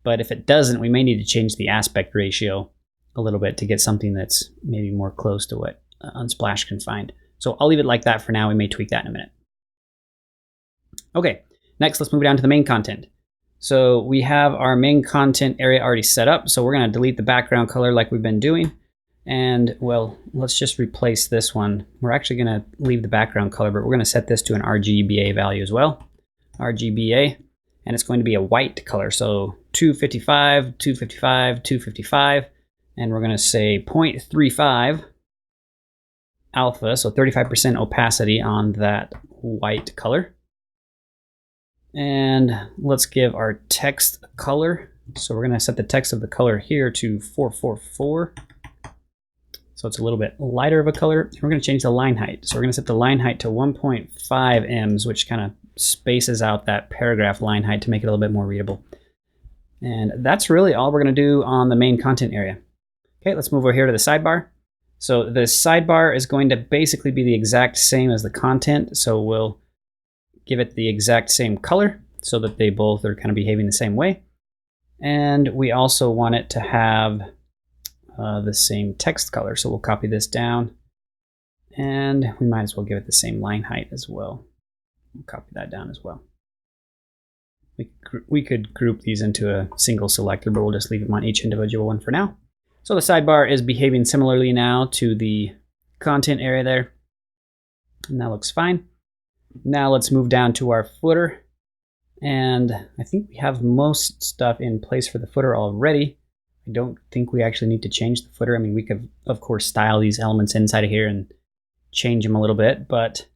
But if it doesn't, we may need to change the aspect ratio a little bit to get something that's maybe more close to what Unsplash can find. So I'll leave it like that for now. We may tweak that in a minute. Okay, next let's move down to the main content. So we have our main content area already set up. So we're going to delete the background color like we've been doing. And well, let's just replace this one. We're actually going to leave the background color, but we're going to set this to an RGBA value as well. RGBA, and it's going to be a white color. So 255, 255, 255, and we're going to say 0.35 alpha, so 35% opacity on that white color. And let's give our text a color. So we're going to set the text of the color here to 444. So it's a little bit lighter of a color. We're going to change the line height. So we're going to set the line height to 1.5 ems, which kind of spaces out that paragraph line height to make it a little bit more readable. And that's really all we're going to do on the main content area. Okay, let's move over here to the sidebar. So the sidebar is going to basically be the exact same as the content. So we'll give it the exact same color so that they both are kind of behaving the same way. And we also want it to have the same text color. So we'll copy this down and we might as well give it the same line height as well. We'll copy that down as well. We could group these into a single selector, but we'll just leave them on each individual one for now. So the sidebar is behaving similarly now to the content area there. And that looks fine. Now let's move down to our footer. And I think we have most stuff in place for the footer already. I don't think we actually need to change the footer. I mean, we could, of course, style these elements inside of here and change them a little bit, but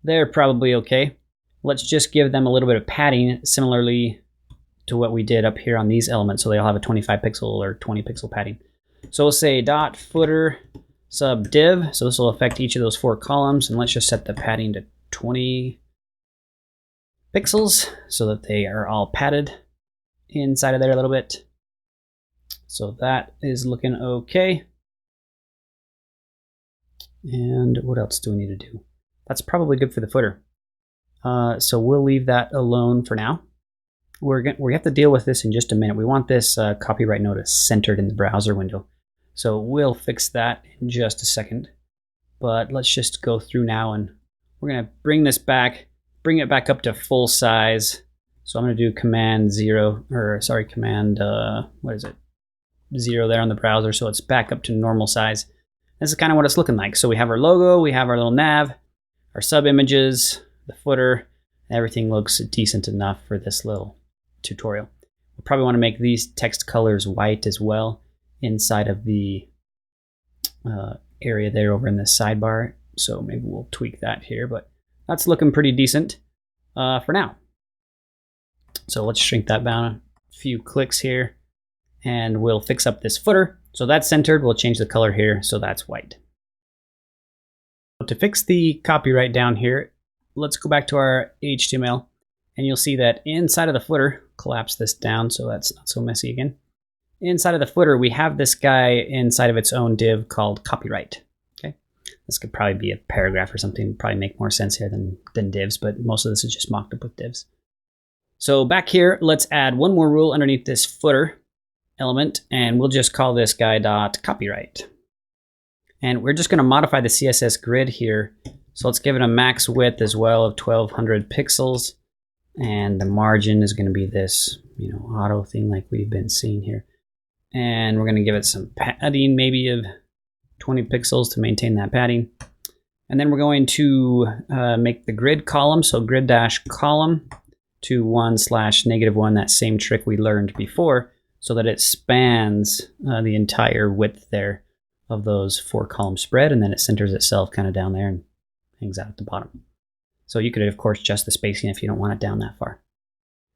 they're probably okay. Let's just give them a little bit of padding, similarly to what we did up here on these elements. So they'll have a 25 pixel or 20 pixel padding. So we'll say dot footer sub div. So this will affect each of those 4 columns. And let's just set the padding to 20 pixels so that they are all padded inside of there a little bit. So that is looking okay. And what else do we need to do? That's probably good for the footer. So we'll leave that alone for now. We have to deal with this in just a minute. We want this copyright notice centered in the browser window. So we'll fix that in just a second. But let's just go through now, and we're going to bring this back, bring it back up to full size. So I'm going to do command 0 there on the browser, so it's back up to normal size. This is kind of what it's looking like. So we have our logo, we have our little nav, our sub images, the footer, everything looks decent enough for this little tutorial. We'll probably want to make these text colors white as well inside of the area there over in the sidebar. So maybe we'll tweak that here, but that's looking pretty decent for now. So let's shrink that down a few clicks here, and we'll fix up this footer. So that's centered. We'll change the color here so that's white. To fix the copyright down here, let's go back to our HTML, and you'll see that inside of the footer, collapse this down so that's not so messy again. Inside of the footer, we have this guy inside of its own div called copyright. Okay, this could probably be a paragraph or something. Probably make more sense here than divs, but most of this is just mocked up with divs. So back here, let's add one more rule underneath this footer element, and we'll just call this guy dot copyright. And we're just going to modify the CSS grid here. So let's give it a max width as well of 1200 pixels, and the margin is going to be this, auto thing like we've been seeing here. And we're going to give it some padding, maybe of 20 pixels to maintain that padding. And then we're going to make the grid column, so grid dash column to 1/-1, that same trick we learned before, so that it spans the entire width there of those 4 column spread, and then it centers itself kind of down there and hangs out at the bottom. So you could, of course, adjust the spacing if you don't want it down that far.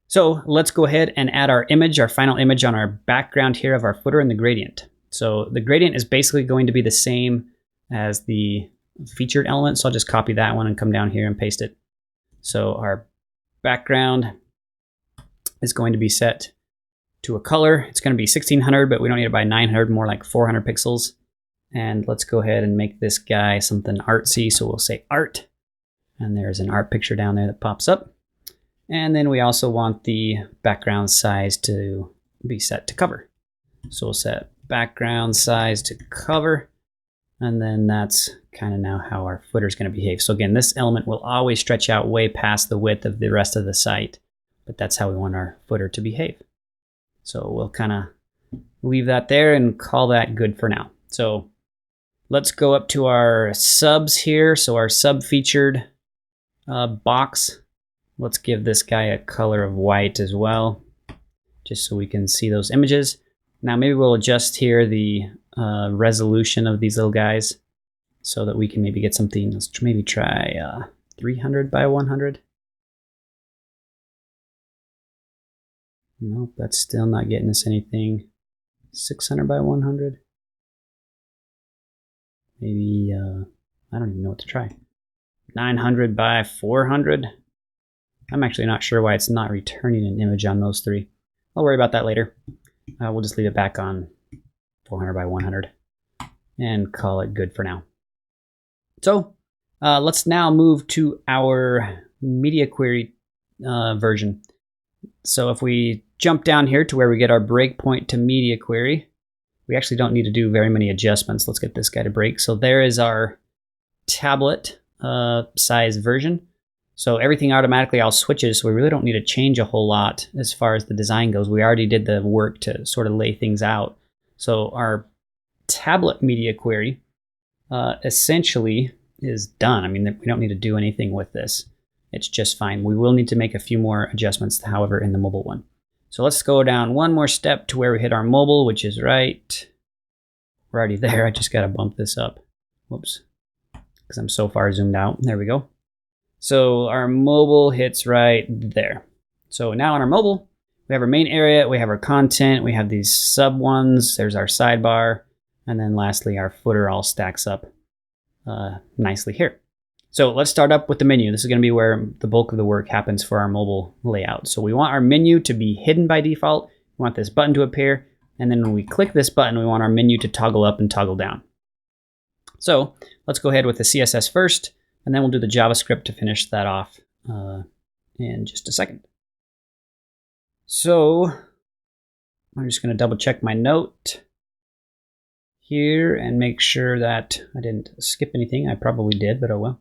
So let's go ahead and add our image, our final image on our background here of our footer and the gradient. So the gradient is basically going to be the same as the featured element. So I'll just copy that one and come down here and paste it. So our background is going to be set to a color. It's going to be 1600, but we don't need it by 900, more like 400 pixels. And let's go ahead and make this guy something artsy. So we'll say art. And there's an art picture down there that pops up. And then we also want the background size to be set to cover. So we'll set background size to cover. And then that's kind of now how our footer is going to behave. So again, this element will always stretch out way past the width of the rest of the site. But that's how we want our footer to behave. So we'll kind of leave that there and call that good for now. So let's go up to our subs here. So our sub featured box. Let's give this guy a color of white as well, just so we can see those images. Now maybe we'll adjust here the resolution of these little guys so that we can maybe get something. Let's maybe try 300 by 100. Nope, that's still not getting us anything. 600 by 100. Maybe, I don't even know what to try. 900 by 400. I'm actually not sure why it's not returning an image on those 3. I'll worry about that later. We'll just leave it back on 400 by 100 and call it good for now. So let's now move to our media query version. So if we jump down here to where we get our breakpoint to media query, we actually don't need to do very many adjustments. Let's get this guy to break. So there is our tablet size version. So everything automatically all switches, so we really don't need to change a whole lot as far as the design goes. We already did the work to sort of lay things out. So our tablet media query essentially is done. I mean, we don't need to do anything with this. It's just fine. We will need to make a few more adjustments, however, in the mobile one. So let's go down one more step to where we hit our mobile, which is right. We're already there. I just got to bump this up. Whoops. Because I'm so far zoomed out. There we go. So our mobile hits right there. So now on our mobile, we have our main area, we have our content, we have these sub ones, there's our sidebar, and then lastly, our footer all stacks up nicely here. So let's start up with the menu. This is going to be where the bulk of the work happens for our mobile layout. So we want our menu to be hidden by default. We want this button to appear. And then when we click this button, we want our menu to toggle up and toggle down. So let's go ahead with the CSS first, and then we'll do the JavaScript to finish that off in just a second. So I'm just going to double check my note here and make sure that I didn't skip anything. I probably did, but oh well.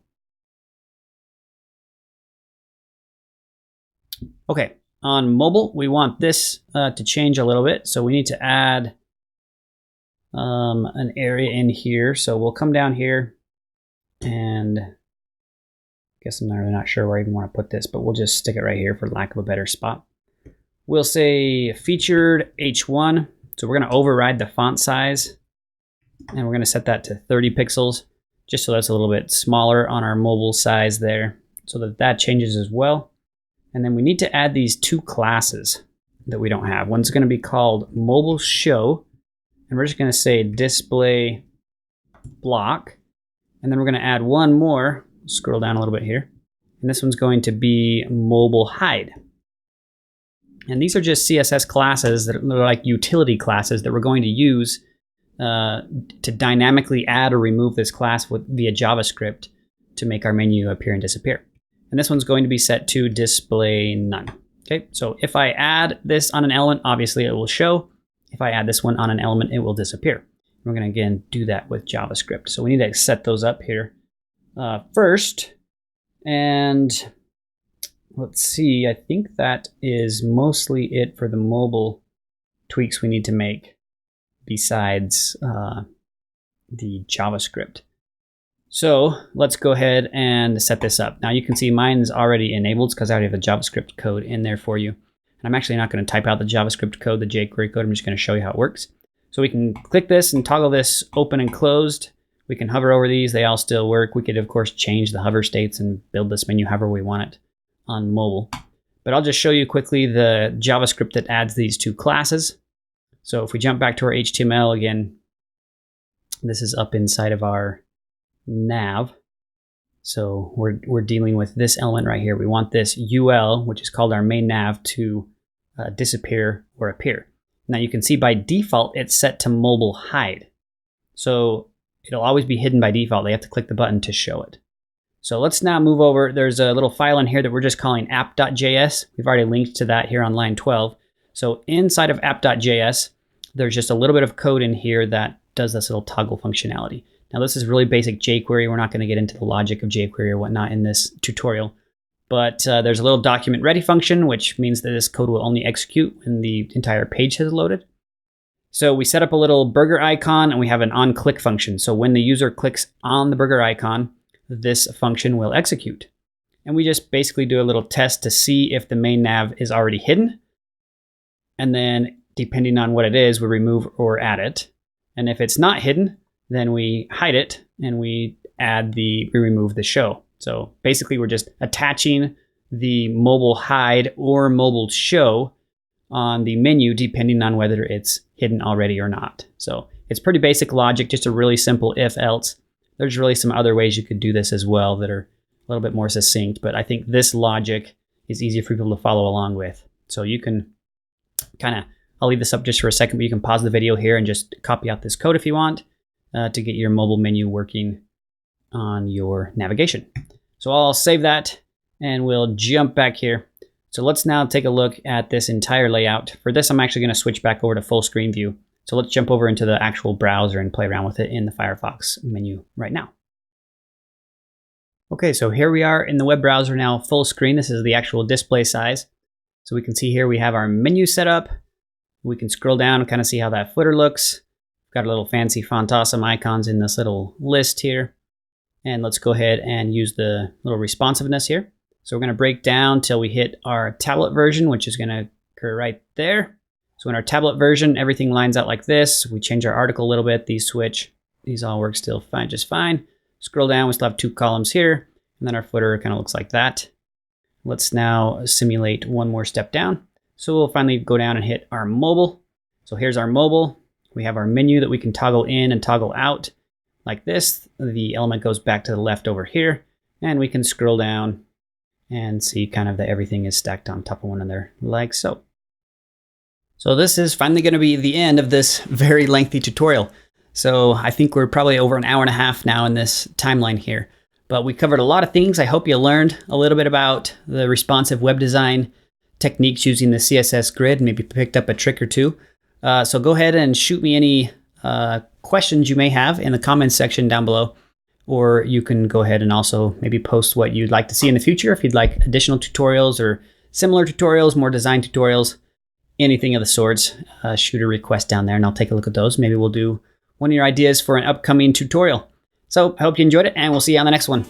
Okay, on mobile, we want this to change a little bit. So we need to add an area in here. So we'll come down here, and I guess I'm really not sure where I even want to put this, but we'll just stick it right here for lack of a better spot. We'll say featured H1. So we're going to override the font size, and we're going to set that to 30 pixels, just so that's a little bit smaller on our mobile size there, so that changes as well. And then we need to add these two classes that we don't have. One's going to be called mobile show, and we're just going to say display block. And then we're going to add one more, scroll down a little bit here, and this one's going to be mobile hide. And these are just CSS classes that are like utility classes that we're going to use to dynamically add or remove this class via JavaScript to make our menu appear and disappear. And this one's going to be set to display none. Okay, so if I add this on an element, obviously it will show. If I add this one on an element, it will disappear. We're going to again do that with JavaScript. So we need to set those up here first. And let's see, I think that is mostly it for the mobile tweaks we need to make besides the JavaScript. So let's go ahead and set this up. Now you can see mine is already enabled because I already have the JavaScript code in there for you. And I'm actually not going to type out the JavaScript code, the jQuery code. I'm just going to show you how it works. So we can click this and toggle this open and closed. We can hover over these. They all still work. We could, of course, change the hover states and build this menu however we want it on mobile. But I'll just show you quickly the JavaScript that adds these two classes. So if we jump back to our HTML again, this is up inside of our nav. So we're dealing with this element right here. We want this UL, which is called our main nav, to disappear or appear. Now you can see by default it's set to mobile hide. So it'll always be hidden by default. They have to click the button to show it. So let's now move over. There's a little file in here that we're just calling app.js. We've already linked to that here on line 12. So inside of app.js, there's just a little bit of code in here that does this little toggle functionality. Now this is really basic jQuery. We're not going to get into the logic of jQuery or whatnot in this tutorial. But there's a little document ready function, which means that this code will only execute when the entire page has loaded. So we set up a little burger icon and we have an onClick function. So when the user clicks on the burger icon, this function will execute. And we just basically do a little test to see if the main nav is already hidden. And then depending on what it is, we remove or add it. And if it's not hidden, then we hide it and we remove the show. So basically we're just attaching the mobile hide or mobile show on the menu depending on whether it's hidden already or not. So it's pretty basic logic, just a really simple if else. There's really some other ways you could do this as well that are a little bit more succinct, but I think this logic is easy for people to follow along with. So you can I'll leave this up just for a second, but you can pause the video here and just copy out this code if you want to get your mobile menu working on your navigation. So I'll save that and we'll jump back here. So let's now take a look at this entire layout. For this, I'm actually going to switch back over to full screen view. So let's jump over into the actual browser and play around with it in the Firefox menu right now. Okay, so here we are in the web browser now, full screen. This is the actual display size. So we can see here we have our menu set up. We can scroll down and kind of see how that footer looks. Got a little fancy font awesome icons in this little list here. And let's go ahead and use the little responsiveness here. So we're going to break down till we hit our tablet version, which is going to occur right there. So in our tablet version, everything lines out like this. We change our article a little bit. These switch. These all work still fine, just fine. Scroll down, we still have 2 columns here. And then our footer kind of looks like that. Let's now simulate one more step down. So we'll finally go down and hit our mobile. So here's our mobile. We have our menu that we can toggle in and toggle out like this. The element goes back to the left over here. And we can scroll down and see kind of that everything is stacked on top of one another like so. So this is finally going to be the end of this very lengthy tutorial. So I think we're probably over an hour and a half now in this timeline here. But we covered a lot of things. I hope you learned a little bit about the responsive web design techniques using the CSS Grid, maybe picked up a trick or two. So go ahead and shoot me any questions you may have in the comments section down below. Or you can go ahead and also maybe post what you'd like to see in the future. If you'd like additional tutorials or similar tutorials, more design tutorials, anything of the sorts, shoot a request down there and I'll take a look at those. Maybe we'll do one of your ideas for an upcoming tutorial. So I hope you enjoyed it and we'll see you on the next one.